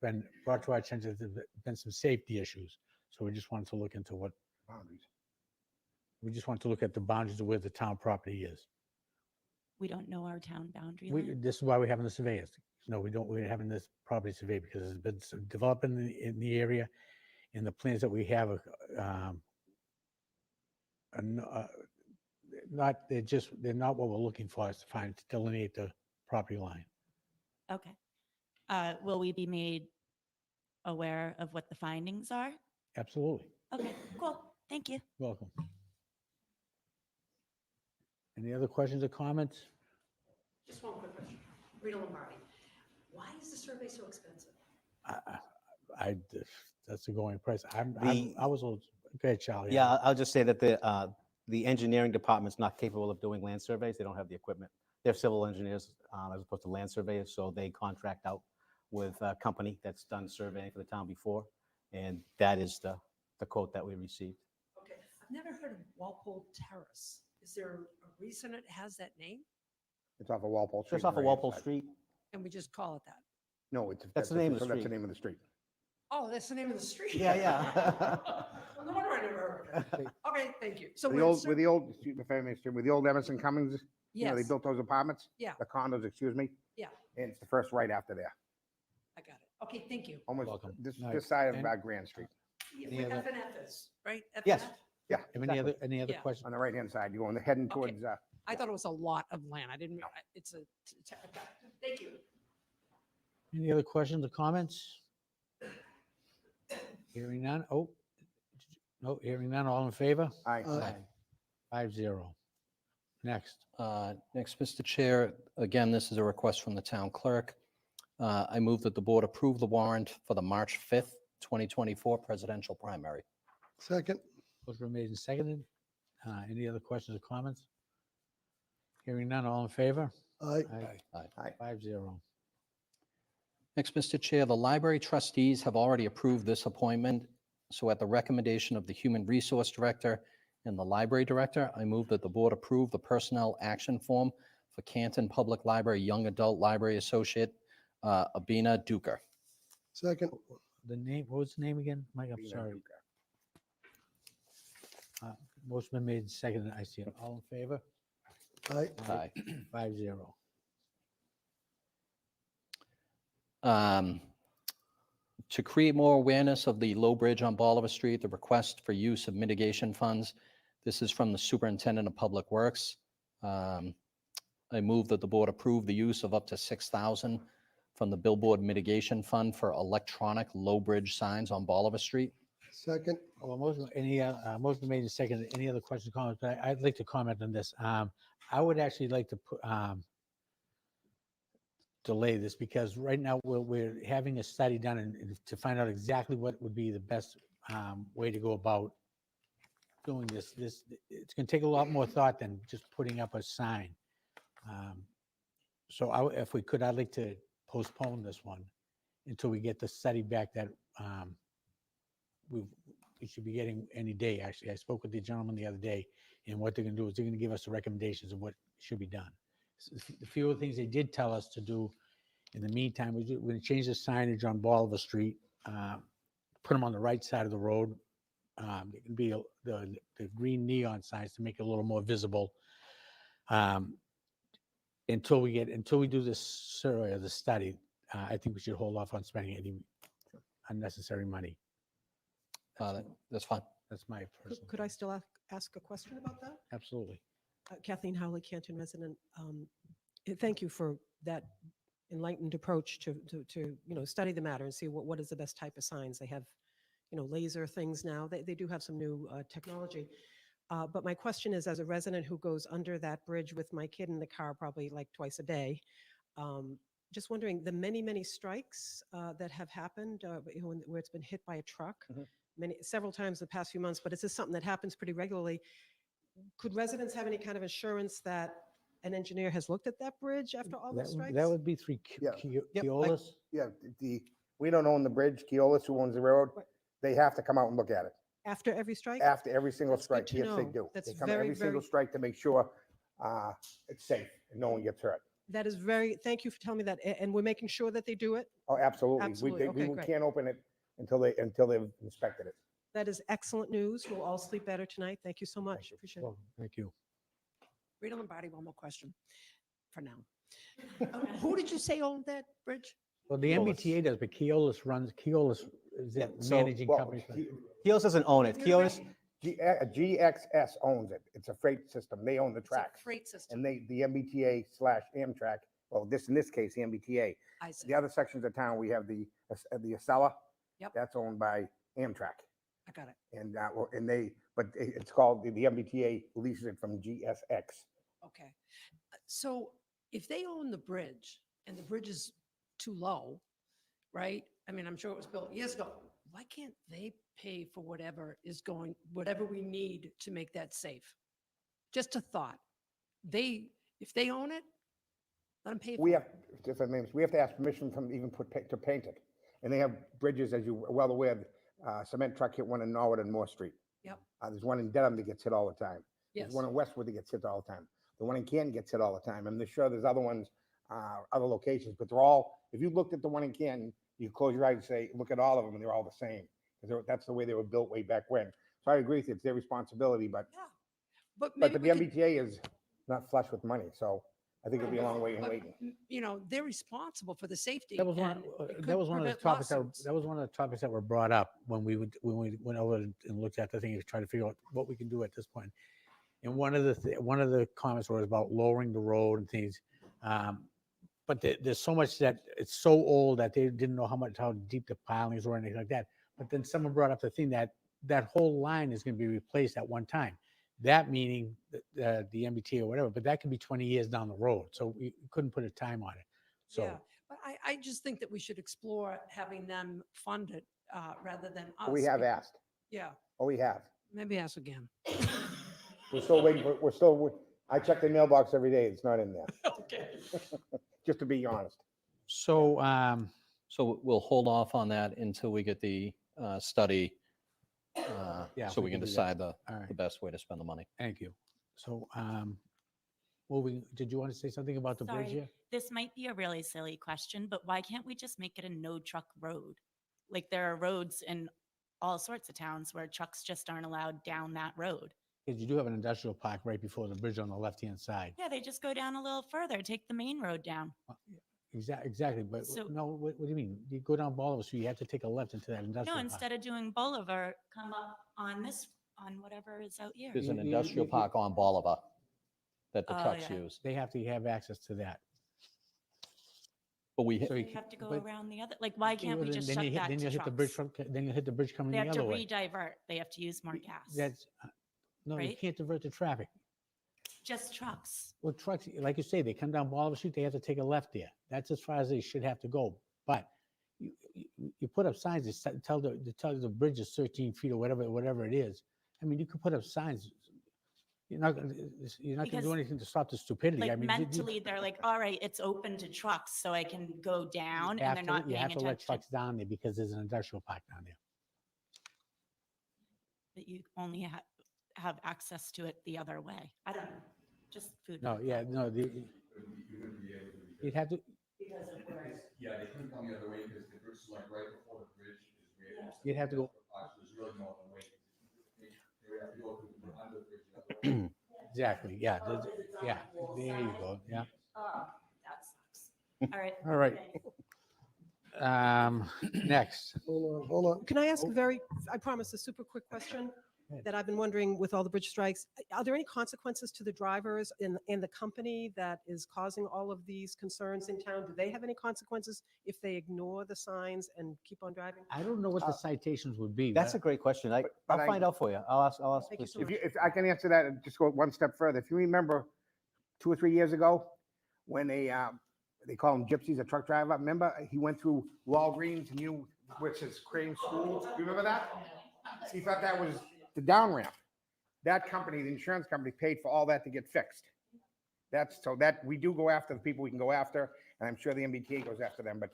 been brought to our attention, there's been some safety issues. So we just wanted to look into what boundaries. We just want to look at the boundaries of where the town property is. we don't know our town boundary We, line? this is why we're having the surveyors. No, we're having this property survey because there's been some development in the area, and the plans that we have are they're not what we're looking for, is to delineate the property line. Okay. Will we be made aware of what the findings are? Absolutely. Okay, cool. Thank you. Welcome. Any other questions or comments? Just one quick question. Rita Lombardi, why is the survey so expensive? That's the going price. I was a little, go ahead, Charlie. Yeah, I'll just say that the engineering department's not capable of doing land surveys. They don't have the equipment. They're civil engineers as opposed to land surveyors, so they contract out with a company that's done surveying for the town before, and that is the quote that we received. Okay, I've never heard of Walpole Terrace. Is there a reason it has that name? It's off of Walpole Street. Just off of Walpole Street. And we just call it that? No, That's the name of the That's the street. name of the street. Oh, that's the name of the street? Yeah, yeah. Well, no wonder I never heard of it. Okay, thank you. So The we're old, with the old, excuse me, if I may, with the old Emerson Cummings, you know, they Yes. built those apartments. Yeah. The condos, excuse me. Yeah, And it's the first right after there, I got it. Okay, thank you. almost Welcome. this, Nice. this side of And- Grand Street, Yeah, other- F and F is, right? F and Yes. F? yeah. Any other exactly. Yeah. questions? On the right-hand side, you're going, heading Okay. towards, I thought it was a lot of land. I didn't, it's a, thank you. Any other questions or comments? Hearing none. Oh, no, hearing none. All in favor? Aye. 5-0. Next. Next, Mr. Chair, again, this is a request from the town clerk. I move that the board approve the warrant for the March 5th, 2024 presidential primary. Second. Motion been made and seconded. Any other questions or comments? Hearing none. All in favor? Aye. Aye. 5-0. Next, Mr. Chair, the library trustees have already approved this appointment. So at the recommendation of the Human Resource Director and the Library Director, I move that the board approve the personnel action form for Canton Public Library Young Adult Library Associate, Abina Duker. Second. The name, what was the name again? Mike, I'm sorry. Motion been made and seconded. I see it. All in favor? Aye. Aye. 5-0. To create more awareness of the low bridge on Bolivar Street, the request for use of mitigation funds. This is from the Superintendent of Public Works. I move that the board approve the use of up to $6,000 from the Billboard Mitigation Fund for electronic low bridge signs on Bolivar Street. Second. Well, motion made and seconded. Any other questions, comments? But I'd like to comment on this. I would actually like to delay this because right now we're having a study done and to find out exactly what would be the best way to go about doing this. It's going to take a lot more thought than just putting up a sign. So if we could, I'd like to postpone this one until we get the study back that we should be getting any day, actually. I spoke with the gentleman the other day, and what they're going to do is they're going to give us the recommendations of what should be done. The few of the things they did tell us to do in the meantime, we're going to change the signage on Bolivar Street, put them on the right side of the road. It can be the green neon signs to make it a little more visible. Until we do this survey or the study, I think we should hold off on spending any unnecessary money. That's fine. That's my personal. Could I still ask a question about that? Absolutely. Kathleen Howley, Canton resident. Thank you for that enlightened approach to study the matter and see what is the best type of signs. They have, laser things now. They do have some new technology. But my question is, as a resident who goes under that bridge with my kid in the car probably like twice a day, just wondering the many strikes that have happened where it's been hit by a truck several times the past few months, but is this something that happens pretty regularly? Could residents have any kind of assurance that an engineer has looked at that bridge after all those strikes? That would be through Keolis. We don't own the bridge. Keolis, who owns the railroad, they have to come out and look at it. After every strike? after every single That's good strike. to Yes, they know. do. That's They come very, every single very- strike to make sure it's safe and no one gets hurt. That is very, thank you for telling me that. And we're making sure that they do it. Oh, absolutely. Absolutely. Okay, We great. can't open it until they've inspected it. That is excellent news. We'll all sleep better tonight. Thank you so much. Appreciate it. Well, thank you. Rita Lombardi, one more question for now. Who did you say owned that bridge? Well, the MBTA does, but Keolis is Yeah, the so- managing Well, company. for- Keolis doesn't own it. Keolis, GXS owns it. It's a freight system. They own the It's a tracks. freight system. And the MBTA / Amtrak, well, in this case, the MBTA. I see. The other sections of town, we have the Acela. Yep. That's owned by Amtrak. I got it. And it's called, the MBTA leases it from GSX. Okay. So if they own the bridge and the bridge is too low, right? I mean, I'm sure it was built years ago. Why can't they pay for whatever we need to make that safe? Just a thought. If they own it, let them pay for We it. have, different names, we have to ask permission from even to paint it. And they have bridges, as you are well aware, cement truck hit one in Norwood and Moore Street. Yep. There's one in Dedham that gets hit all the time. Yes. There's one in Westwood that gets hit all the time. The one in Canton gets hit all the time. I'm sure there's other ones, other locations, but they're all, if you looked at the one in Canton, you close your eyes and say, look at all of them, and they're all the same. Because that's the way they were built way back when. So I agree with you, it's their responsibility, but But but maybe the we could- MBTA is not flush with money, so I think it'll be a long way in but, waiting. they're responsible for the safety. That was one, and it that could was one of the prevent topics, lawsuits. that was one of the topics that were brought up when we went over and looked at the thing to try to figure out what we can do at this point. And one of the comments was about lowering the road and things. But there's so much that it's so old that they didn't know how deep the pilings were or anything like that. But then someone brought up the thing that whole line is going to be replaced at one time. That meaning the MBTA or whatever, but that could be 20 years down the road. So we couldn't put a time on it. So Yeah, but I just think that we should explore having them fund it rather than us. We have asked. Yeah, Oh, we have. maybe ask again. We're still waiting I check the mailbox every day. It's not in there. Okay. Just to be honest. So, So we'll hold off on that until we get the study, Yeah, so we we can can do that. decide the all right, best way to spend the money. thank you. So, did you want to say something about the bridge Sorry, here? this might be a really silly question, but why can't we just make it a no truck road? Like there are roads in all sorts of towns where trucks just aren't allowed down that road. Because you do have an industrial park right before the bridge on the left-hand side. Yeah, they just go down a little further, take the main road down. Exactly, but So- no, what do you mean? You go down Bolivar, so you have to take a left into that industrial No, park. instead of doing Boulevard, come up on whatever is out here. There's an You- industrial park on Bolivar that the Oh, trucks yeah. use, They have to have access to that. but we, So You ca- have to go but- around the other, like, why can't we Then- just then shut you hit- that then to you hit the bridge trucks? Then you hit the bridge coming They the have to other way. re-divert. They have to use more gas. That's, no, you right? can't divert the traffic. Just trucks. Well, trucks, like you say, they come down Bolivar Street, they have to take a left there. That's as far as they should have to go. But you put up signs that tell the bridge is 13 feet or whatever it is. I mean, you could put up signs. You're not going to do Because, anything to stop the stupidity. Like I mean, mentally, they're like, all right, it's open to trucks, so I can go down, you and have they're to- not you paying have to let attention. trucks down there because there's an industrial park down there. That you only have access to it the other way. I don't know. Just food. No, for yeah, thought. no, you'd have to, Because of where- Yeah, they couldn't come the other way because the bridge is like right before the bridge is where. you'd have to go, There's really no other way. They have to go under the bridge the other way. exactly, yeah, yeah, there you go, yeah. Oh, that sucks. All right. All right. Next. Hold on. Can I ask I promise, a super quick question that I've been wondering with all the bridge strikes? Are there any consequences to the drivers and the company that is causing all of these concerns in town? Do they have any consequences if they ignore the signs and keep on driving? I don't know what the citations would be. that's a great question. but I'll I- find out for you. I'll ask Thank you police so chief. much. If I can answer that and just go one step further, if you remember 2 or 3 years ago, when they call him gypsies, a truck driver, remember? He went through Walgreens and which is Crane School. You remember that? He thought that was the down ramp. That company, the insurance company, paid for all that to get fixed. So that we do go after the people we can go after, and I'm sure the MBTA goes after them, but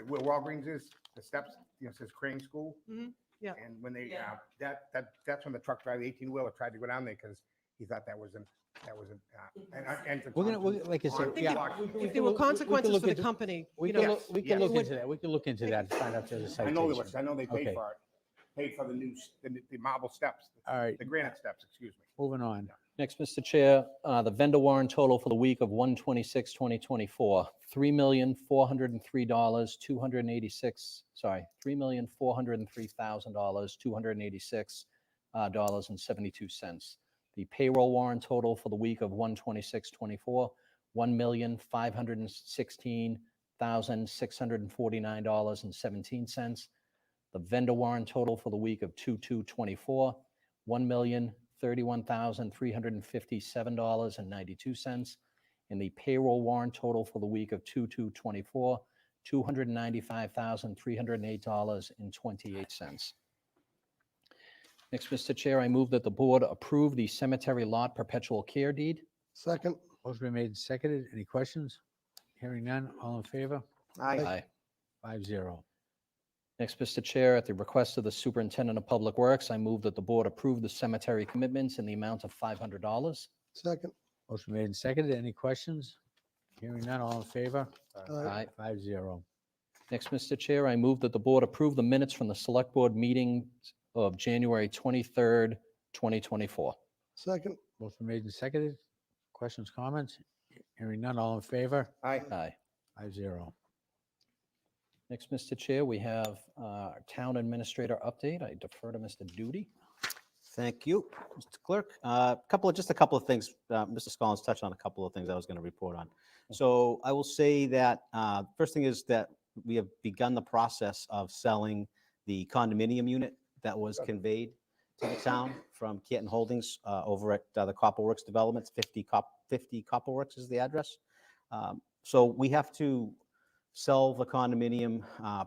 where Walgreens is, the steps, says Crane School. Mhm. Yeah. And when they, that's when the truck driver, the 18-wheeler tried to go down there because he thought that was an entrance We're gonna, onto- like I said, onto yeah. Washington. If there were consequences for the company, We you can know, look, we yes, can look yes. into that. We can look into that and find out if there's a I citation. know there was, I know they paid Okay. for it, paid for the new, the marble steps, All right, the granite steps, excuse me. moving on. Next, Mr. Chair, the vendor warrant total for the week of 1/26/2024, $3,403,286, sorry, $3,403,286.72. The payroll warrant total for the week of 1/26/24, $1,516,649.17. The vendor warrant total for the week of 2/2/24, $1,031,357.92. And the payroll warrant total for the week of 2/2/24, $295,308.28. Next, Mr. Chair, I move that the board approve the cemetery lot perpetual care deed. Second. Motion been made and seconded. Any questions? Hearing none. All in favor? Aye. 5-0. Next, Mr. Chair, at the request of the Superintendent of Public Works, I move that the board approve the cemetery commitments in the amount of $500. Second. Motion made and seconded. Any questions? Hearing none. All in favor? Aye. 5-0. Next, Mr. Chair, I move that the board approve the minutes from the Select Board meeting of January 23rd, 2024. Second. Motion made and seconded. Questions, comments? Hearing none. All in favor? Aye. Aye. 5-0. Next, Mr. Chair, we have our Town Administrator update. I defer to Mr. Duty. Thank you, Mr. Clerk. Just a couple of things. Mr. Scollins touched on a couple of things I was going to report on. So I will say that first thing is that we have begun the process of selling the condominium unit that was conveyed to the town from Canton Holdings over at the Copperworks Developments. 50 Copperworks is the address. So we have to sell the condominium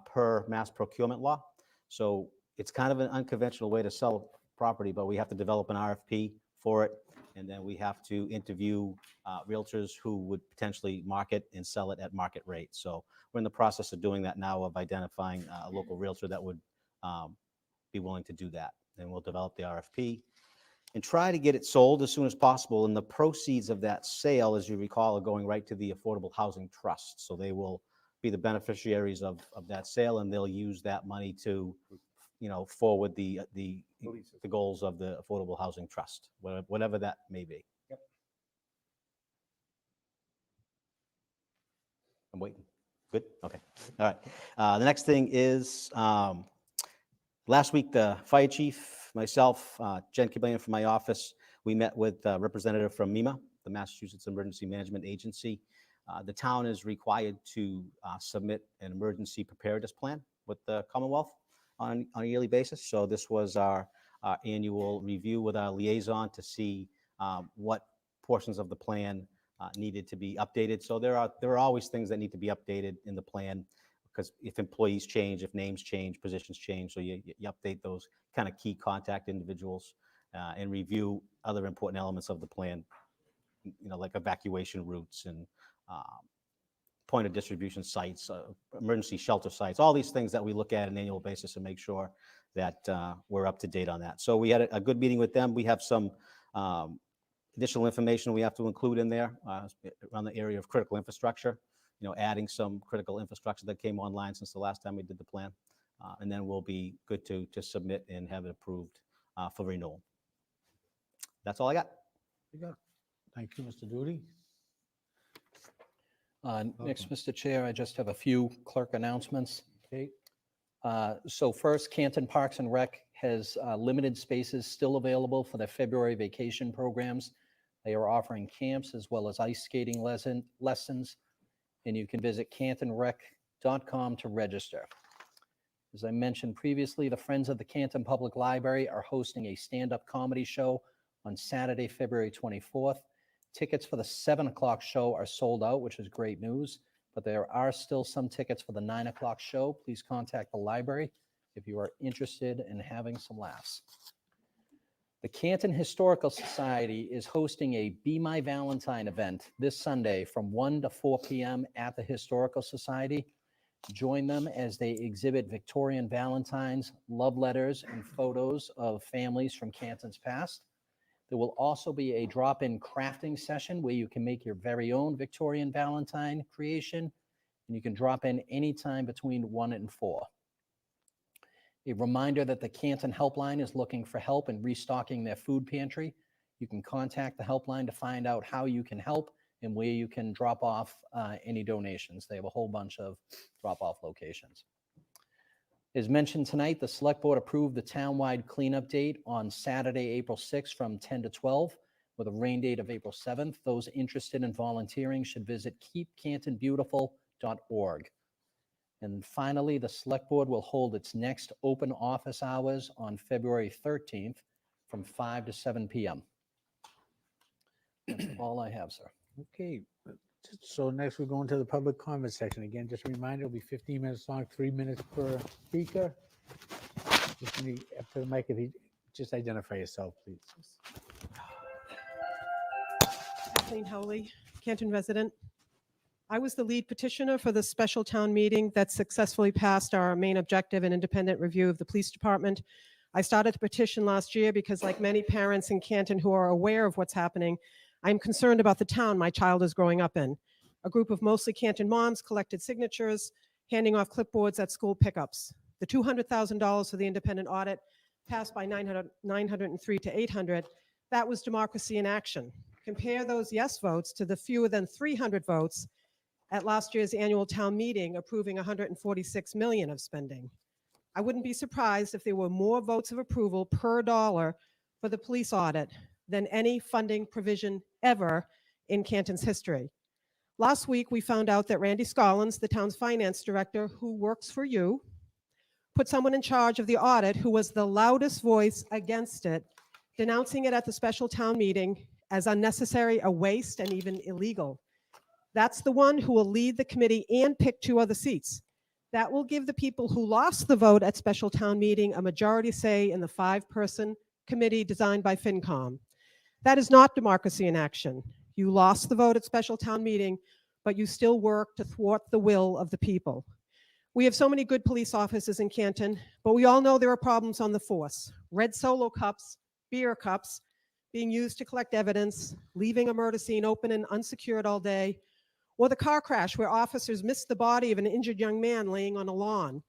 per mass procurement law. So it's kind of an unconventional way to sell property, but we have to develop an RFP for it. And then we have to interview realtors who would potentially market and sell it at market rate. So we're in the process of doing that now, of identifying a local realtor that would be willing to do that. And we'll develop the RFP and try to get it sold as soon as possible. And the proceeds of that sale, as you recall, are going right to the Affordable Housing Trust. So they will be the beneficiaries of that sale, and they'll use that money to, forward the goals of the Affordable Housing Trust, whatever that may be. Yep. I'm waiting. Good? Okay. All right. The next thing is, last week, the fire chief, myself, Jen Cabana from my office, we met with a representative from MEMA, the Massachusetts Emergency Management Agency. The town is required to submit an emergency preparedness plan with the Commonwealth on a yearly basis. So this was our annual review with our liaison to see what portions of the plan needed to be updated. So there are always things that need to be updated in the plan, because if employees change, if names change, positions change, so you update those kind of key contact individuals and review other important elements of the plan, like evacuation routes and point of distribution sites, emergency shelter sites, all these things that we look at on an annual basis and make sure that we're up to date on that. So we had a good meeting with them. We have some additional information we have to include in there around the area of critical infrastructure, adding some critical infrastructure that came online since the last time we did the plan. And then we'll be good to submit and have it approved for renewal. That's all I got. Thank you, Mr. Duty. Next, Mr. Chair, I just have a few clerk announcements. Okay. So first, Canton Parks and Rec has limited spaces still available for their February vacation programs. They are offering camps as well as ice skating lessons, and you can visit cantonrec.com to register. As I mentioned previously, the Friends of the Canton Public Library are hosting a stand-up comedy show on Saturday, February 24th. Tickets for the 7 o'clock show are sold out, which is great news, but there are still some tickets for the 9 o'clock show. Please contact the library if you are interested in having some laughs. The Canton Historical Society is hosting a Be My Valentine event this Sunday from 1 to 4 p.m. at the Historical Society. Join them as they exhibit Victorian Valentines, love letters, and photos of families from Canton's past. There will also be a drop-in crafting session where you can make your very own Victorian Valentine creation, and you can drop in anytime between 1 and 4. A reminder that the Canton Helpline is looking for help in restocking their food pantry. You can contact the helpline to find out how you can help and where you can drop off any donations. They have a whole bunch of drop-off locations. As mentioned tonight, the Select Board approved the townwide cleanup date on Saturday, April 6th from 10 to 12 with a rain date of April 7th. Those interested in volunteering should visit keepcantonbeautiful.org. And finally, the Select Board will hold its next open office hours on February 13th from 5 to 7 p.m. That's all I have, sir. Okay, so next we're going to the public comment section. Again, just a reminder, it'll be 15 minutes long, 3 minutes per speaker. Just when you, after the mic, if you just identify yourself, please. Kathleen Howley, Canton resident. I was the lead petitioner for the special town meeting that successfully passed our main objective and independent review of the police department. I started the petition last year because, like many parents in Canton who are aware of what's happening, I'm concerned about the town my child is growing up in. A group of mostly Canton moms collected signatures, handing off clipboards at school pickups. The $200,000 for the independent audit passed by 903 to 800. That was democracy in action. Compare those yes votes to the fewer than 300 votes at last year's annual town meeting approving $146 million of spending. I wouldn't be surprised if there were more votes of approval per dollar for the police audit than any funding provision ever in Canton's history. Last week, we found out that Randy Scollins, the town's finance director, who works for you, put someone in charge of the audit who was the loudest voice against it, denouncing it at the special town meeting as unnecessary, a waste, and even illegal. That's the one who will lead the committee and pick 2 other seats. That will give the people who lost the vote at special town meeting a majority say in the 5-person committee designed by FinCom. That is not democracy in action. You lost the vote at special town meeting, but you still work to thwart the will of the people. We have so many good police officers in Canton, but we all know there are problems on the force. Red Solo cups, beer cups, being used to collect evidence, leaving a murder scene open and unsecured all day, or the car crash where officers missed the body of an injured young man laying on a lawn.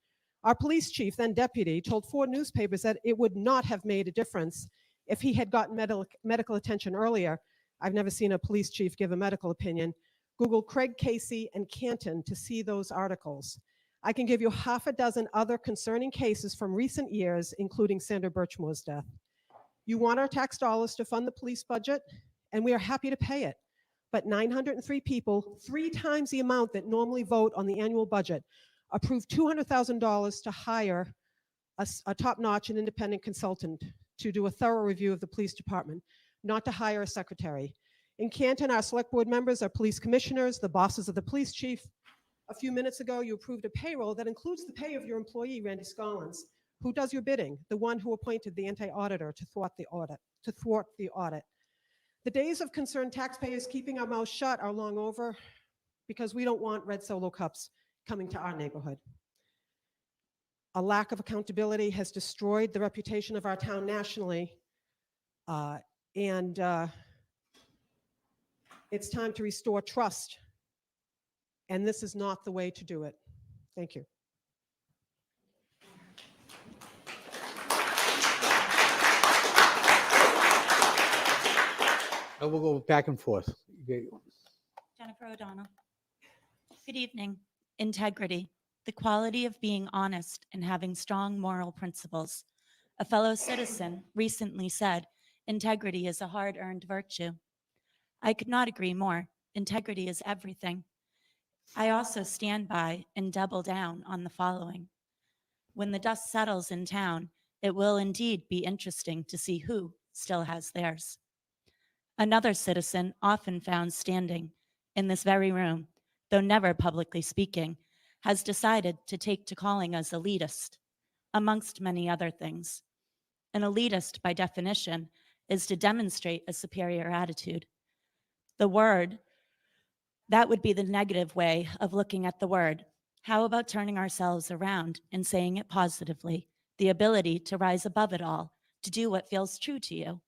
Our police chief, then deputy, told 4 newspapers that it would not have made a difference if he had gotten medical attention earlier. I've never seen a police chief give a medical opinion. Google Craig Casey and Canton to see those articles. I can give you half a dozen other concerning cases from recent years, including Sandra Birchmore's death. You want our tax dollars to fund the police budget, and we are happy to pay it. But 903 people, 3 times the amount that normally vote on the annual budget, approved $200,000 to hire a top-notch and independent consultant to do a thorough review of the police department, not to hire a secretary. In Canton, our select board members are police commissioners, the bosses of the police chief. A few minutes ago, you approved a payroll that includes the pay of your employee, Randy Scollins, who does your bidding, the one who appointed the anti-auditor to thwart the audit. The days of concerned taxpayers keeping our mouths shut are long over because we don't want red Solo cups coming to our neighborhood. A lack of accountability has destroyed the reputation of our town nationally, and it's time to restore trust, and this is not the way to do it. Thank you. We'll go back and forth. Jennifer O'Donnell. Good evening. Integrity, the quality of being honest and having strong moral principles. A fellow citizen recently said, integrity is a hard-earned virtue. I could not agree more. Integrity is everything. I also stand by and double down on the following. When the dust settles in town, it will indeed be interesting to see who still has theirs. Another citizen often found standing in this very room, though never publicly speaking, has decided to take to calling us elitist, amongst many other things. An elitist, by definition, is to demonstrate a superior attitude. The word, that would be the negative way of looking at the word. How about turning ourselves around and saying it positively? The ability to rise above it all, to do what feels true to you,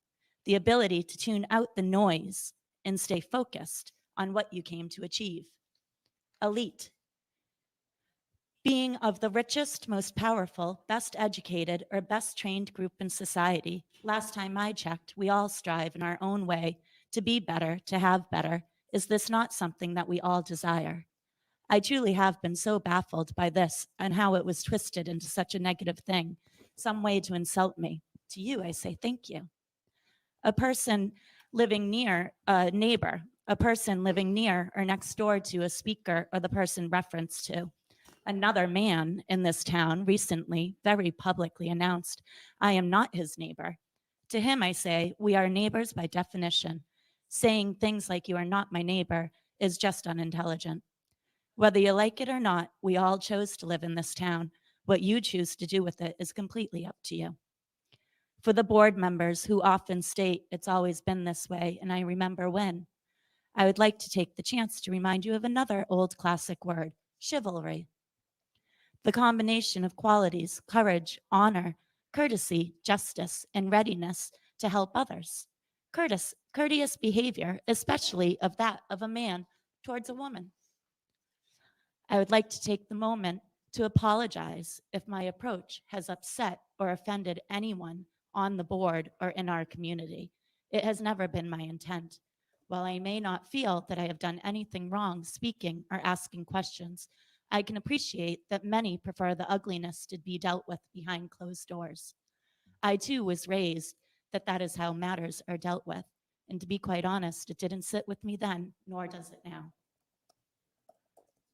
the ability to tune out the noise and stay focused on what you came to achieve. Elite. Being of the richest, most powerful, best educated, or best trained group in society, last time I checked, we all strive in our own way to be better, to have better. Is this not something that we all desire? I truly have been so baffled by this and how it was twisted into such a negative thing, some way to insult me. To you, I say thank you. A person living near a neighbor, a person living near or next door to a speaker or the person referenced to. Another man in this town recently very publicly announced, I am not his neighbor. To him, I say, we are neighbors by definition. Saying things like you are not my neighbor is just unintelligent. Whether you like it or not, we all chose to live in this town. What you choose to do with it is completely up to you. For the board members who often state it's always been this way, and I remember when, I would like to take the chance to remind you of another old classic word, chivalry. The combination of qualities, courage, honor, courtesy, justice, and readiness to help others. Courteous behavior, especially of that of a man towards a woman. I would like to take the moment to apologize if my approach has upset or offended anyone on the board or in our community. It has never been my intent. While I may not feel that I have done anything wrong speaking or asking questions, I can appreciate that many prefer the ugliness to be dealt with behind closed doors. I too was raised that is how matters are dealt with. And to be quite honest, it didn't sit with me then, nor does it now.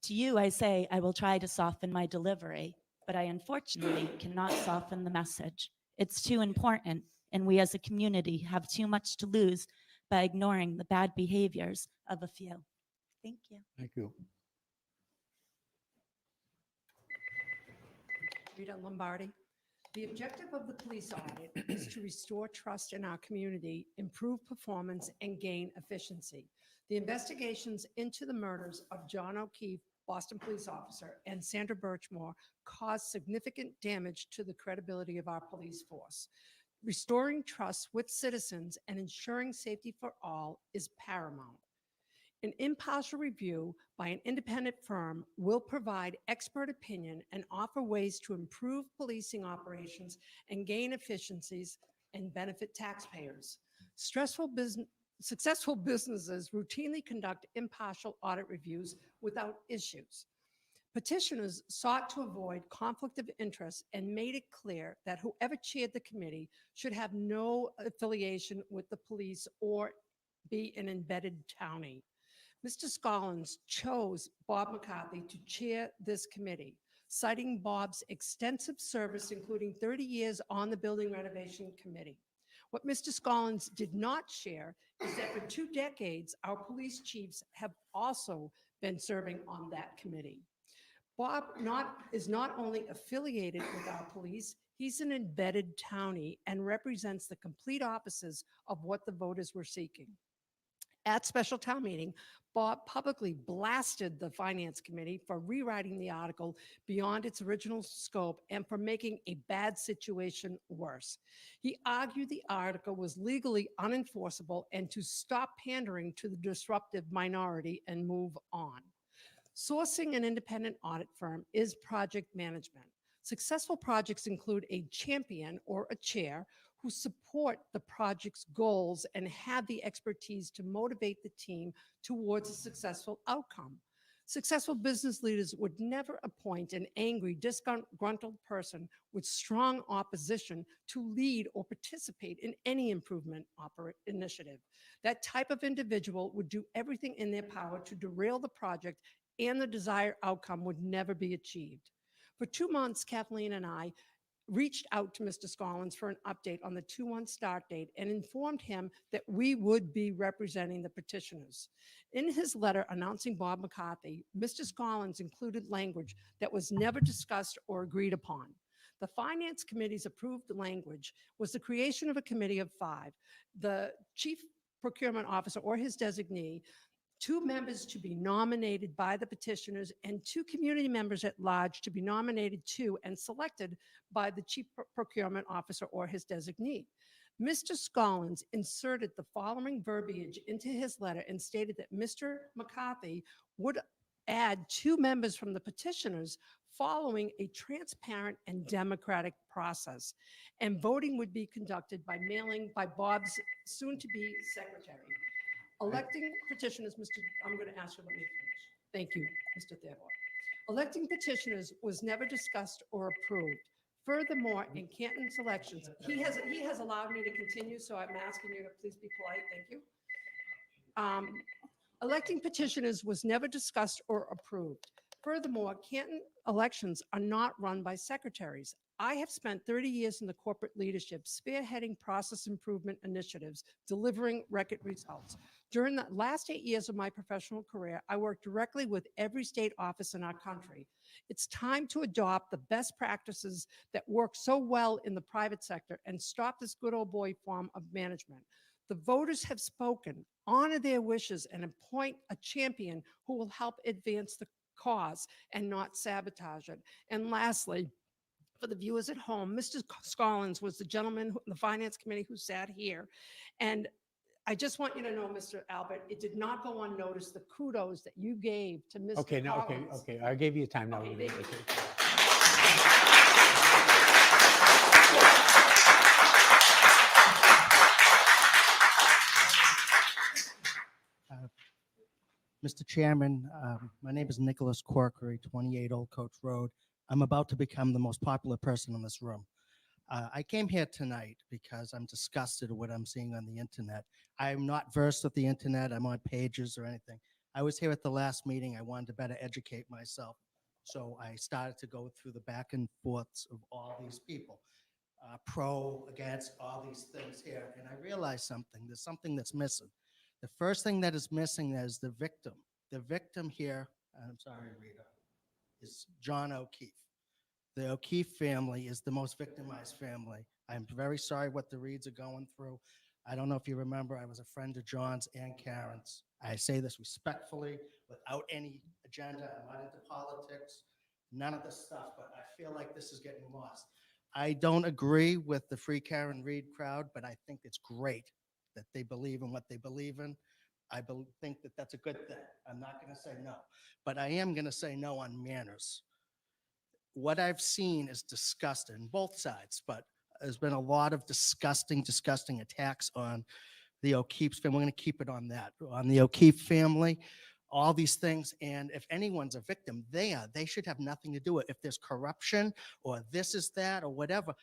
To you, I say I will try to soften my delivery, but I unfortunately cannot soften the message. It's too important, and we as a community have too much to lose by ignoring the bad behaviors of a few. Thank you. Thank you. Rita Lombardi. The objective of the police audit is to restore trust in our community, improve performance, and gain efficiency. The investigations into the murders of John O'Keefe, Boston police officer, and Sandra Birchmore caused significant damage to the credibility of our police force. Restoring trust with citizens and ensuring safety for all is paramount. An impartial review by an independent firm will provide expert opinion and offer ways to improve policing operations and gain efficiencies and benefit taxpayers. Successful businesses routinely conduct impartial audit reviews without issues. Petitioners sought to avoid conflict of interest and made it clear that whoever chaired the committee should have no affiliation with the police or be an embedded townie. Mr. Scollins chose Bob McCarthy to chair this committee, citing Bob's extensive service, including 30 years on the Building Renovation Committee. What Mr. Scollins did not share is that for 2 decades, our police chiefs have also been serving on that committee. Bob is not only affiliated with our police, he's an embedded townie and represents the complete opposites of what the voters were seeking. At special town meeting, Bob publicly blasted the Finance Committee for rewriting the article beyond its original scope and for making a bad situation worse. He argued the article was legally unenforceable and to stop pandering to the disruptive minority and move on. Sourcing an independent audit firm is project management. Successful projects include a champion or a chair who support the project's goals and have the expertise to motivate the team towards a successful outcome. Successful business leaders would never appoint an angry, disgruntled person with strong opposition to lead or participate in any improvement initiative. That type of individual would do everything in their power to derail the project, and the desired outcome would never be achieved. For 2 months, Kathleen and I reached out to Mr. Scollins for an update on the 2/1 start date and informed him that we would be representing the petitioners. In his letter announcing Bob McCarthy, Mr. Scollins included language that was never discussed or agreed upon. The Finance Committee's approved language was the creation of a committee of 5, the chief procurement officer or his designee, 2 members to be nominated by the petitioners, and 2 community members at large to be nominated to and selected by the chief procurement officer or his designee. Mr. Scollins inserted the following verbiage into his letter and stated that Mr. McCarthy would add 2 members from the petitioners following a transparent and democratic process. And voting would be conducted by mailing by Bob's soon-to-be secretary. Electing petitioners, I'm going to ask you, let me finish. Thank you, Mr. Theodore. Electing petitioners was never discussed or approved. Furthermore, in Canton's elections, he has allowed me to continue, so I'm asking you to please be polite. Thank you. Electing petitioners was never discussed or approved. Furthermore, Canton elections are not run by secretaries. I have spent 30 years in the corporate leadership, spearheading process improvement initiatives, delivering record results. During the last 8 years of my professional career, I worked directly with every state office in our country. It's time to adopt the best practices that work so well in the private sector and stop this good old boy form of management. The voters have spoken. Honor their wishes and appoint a champion who will help advance the cause and not sabotage it. And lastly, for the viewers at home, Mr. Scollins was the gentleman, the finance committee who sat here. And I just want you to know, Mr. Albert, it did not go unnoticed, the kudos that you gave to Mr. Okay, no, okay, Collins. okay. I gave you time now. Okay, thank you. Mr. Chairman, my name is Nicholas Corkery, 28 Old Coach Road. I'm about to become the most popular person in this room. I came here tonight because I'm disgusted at what I'm seeing on the internet. I'm not versed with the internet. I'm on pages or anything. I was here at the last meeting. I wanted to better educate myself. So I started to go through the back and forths of all these people, pro, against, all these things here. And I realized something. There's something that's missing. The first thing that is missing is the victim. The victim here, I'm sorry, Rita, is John O'Keefe. The O'Keefe family is the most victimized family. I'm very sorry what the Reeds are going through. I don't know if you remember, I was a friend of John's and Karen's. I say this respectfully, without any agenda. I'm not into politics, none of this stuff, but I feel like this is getting lost. I don't agree with the Free Karen Reed crowd, but I think it's great that they believe in what they believe in. I think that that's a good thing. I'm not going to say no, but I am going to say no on manners. What I've seen is disgusting, both sides, but there's been a lot of disgusting attacks on the O'Keefe's family. We're going to keep it on that, on the O'Keefe family, all these things. And if anyone's a victim, they should have nothing to do with it. If there's corruption or this is that or whatever,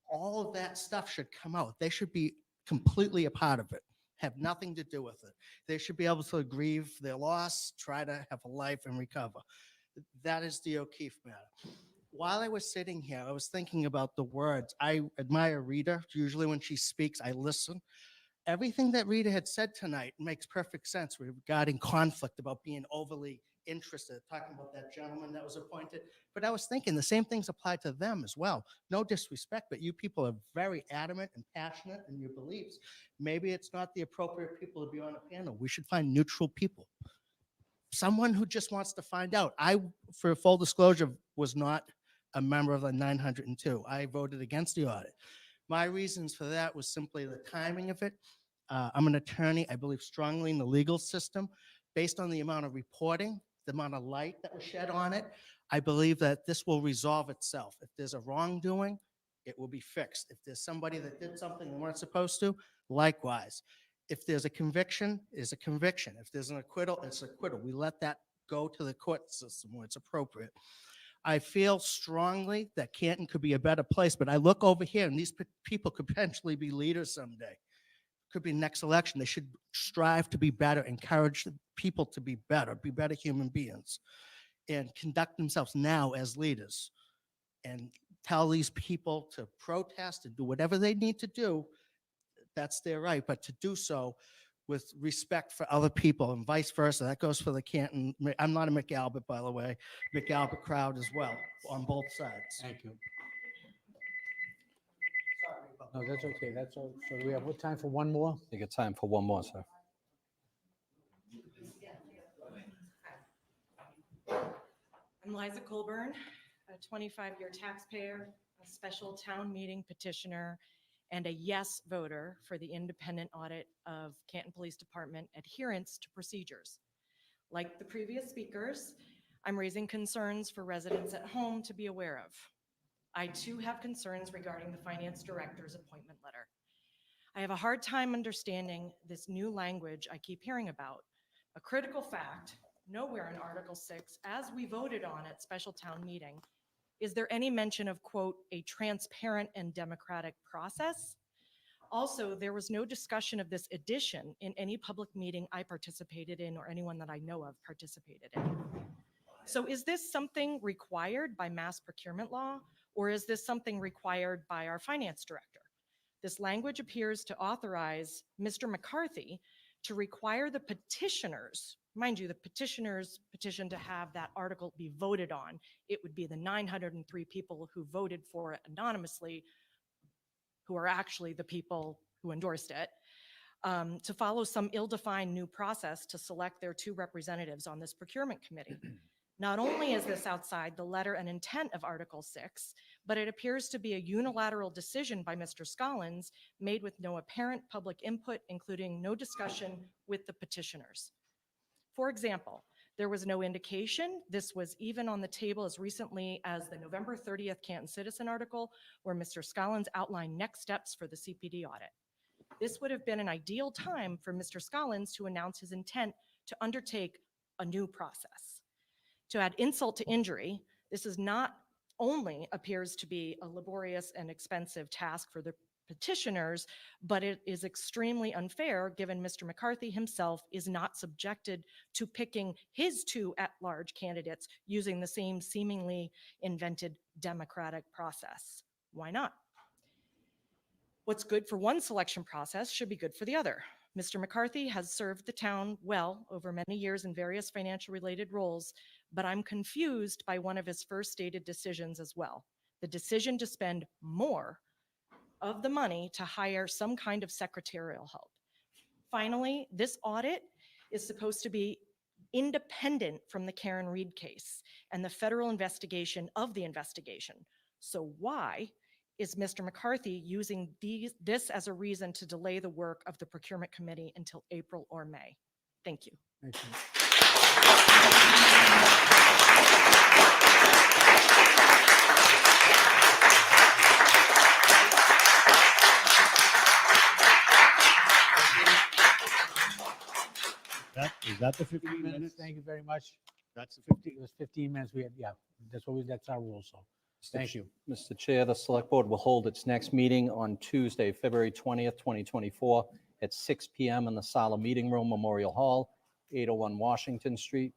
all of that stuff should come out. They should be completely a part of it, have nothing to do with it. They should be able to grieve their loss, try to have a life and recover. That is the O'Keefe matter. While I was sitting here, I was thinking about the words. I admire Rita. Usually when she speaks, I listen. Everything that Rita had said tonight makes perfect sense regarding conflict, about being overly interested, talking about that gentleman that was appointed. But I was thinking the same things apply to them as well. No disrespect, but you people are very adamant and passionate in your beliefs. Maybe it's not the appropriate people to be on a panel. We should find neutral people. Someone who just wants to find out. I, for full disclosure, was not a member of the 902. I voted against the audit. My reasons for that was simply the timing of it. I'm an attorney. I believe strongly in the legal system. Based on the amount of reporting, the amount of light that was shed on it, I believe that this will resolve itself. If there's a wrongdoing, it will be fixed. If there's somebody that did something they weren't supposed to, likewise. If there's a conviction, it's a conviction. If there's an acquittal, it's an acquittal. We let that go to the court system where it's appropriate. I feel strongly that Canton could be a better place, but I look over here and these people could potentially be leaders someday. Could be next election. They should strive to be better, encourage people to be better human beings, and conduct themselves now as leaders and tell these people to protest and do whatever they need to do. That's their right, but to do so with respect for other people and vice versa. That goes for the Canton. I'm not a McAlbert, by the way, McAlbert crowd as well on both sides. Thank you. No, that's okay. That's all. So do we have what time for one more? You got time for one more, sir. I'm Liza Colburn, a 25-year taxpayer, a special town meeting petitioner, and a yes voter for the independent audit of Canton Police Department adherence to procedures. Like the previous speakers, I'm raising concerns for residents at home to be aware of. I too have concerns regarding the finance director's appointment letter. I have a hard time understanding this new language I keep hearing about. A critical fact, nowhere in Article 6, as we voted on at special town meeting, is there any mention of, quote, a transparent and democratic process? Also, there was no discussion of this addition in any public meeting I participated in or anyone that I know of participated in. So is this something required by mass procurement law, or is this something required by our finance director? This language appears to authorize Mr. McCarthy to require the petitioners, mind you, the petitioners petition to have that article be voted on. It would be the 903 people who voted for it anonymously, who are actually the people who endorsed it, to follow some ill-defined new process to select their 2 representatives on this procurement committee. Not only is this outside the letter and intent of Article 6, but it appears to be a unilateral decision by Mr. Scollins made with no apparent public input, including no discussion with the petitioners. For example, there was no indication this was even on the table as recently as the November 30th Canton Citizen article, where Mr. Scollins outlined next steps for the CPD audit. This would have been an ideal time for Mr. Scollins to announce his intent to undertake a new process. To add insult to injury, this is not only appears to be a laborious and expensive task for the petitioners, but it is extremely unfair given Mr. McCarthy himself is not subjected to picking his 2 at-large candidates using the same seemingly invented democratic process. Why not? What's good for one selection process should be good for the other. Mr. McCarthy has served the town well over many years in various financial related roles, but I'm confused by one of his first stated decisions as well. The decision to spend more of the money to hire some kind of secretarial help. Finally, this audit is supposed to be independent from the Karen Reed case and the federal investigation of the investigation. So why is Mr. McCarthy using this as a reason to delay the work of the procurement committee until April or May? Thank you. Thank you. Is that the 15 minutes? Thank you very much. That's the It 15. was 15 minutes. We had, yeah, that's our rule, so thank you. Mr. Chair, the Select Board will hold its next meeting on Tuesday, February 20th, 2024, at 6 p.m. in the Sala Meeting Room, Memorial Hall, 801 Washington Street.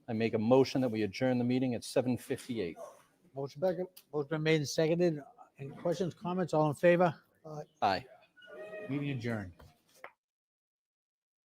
I make a motion that we adjourn the meeting at 7:58. Motion been made and seconded. Any questions, comments? All in favor? Aye. Meeting adjourned.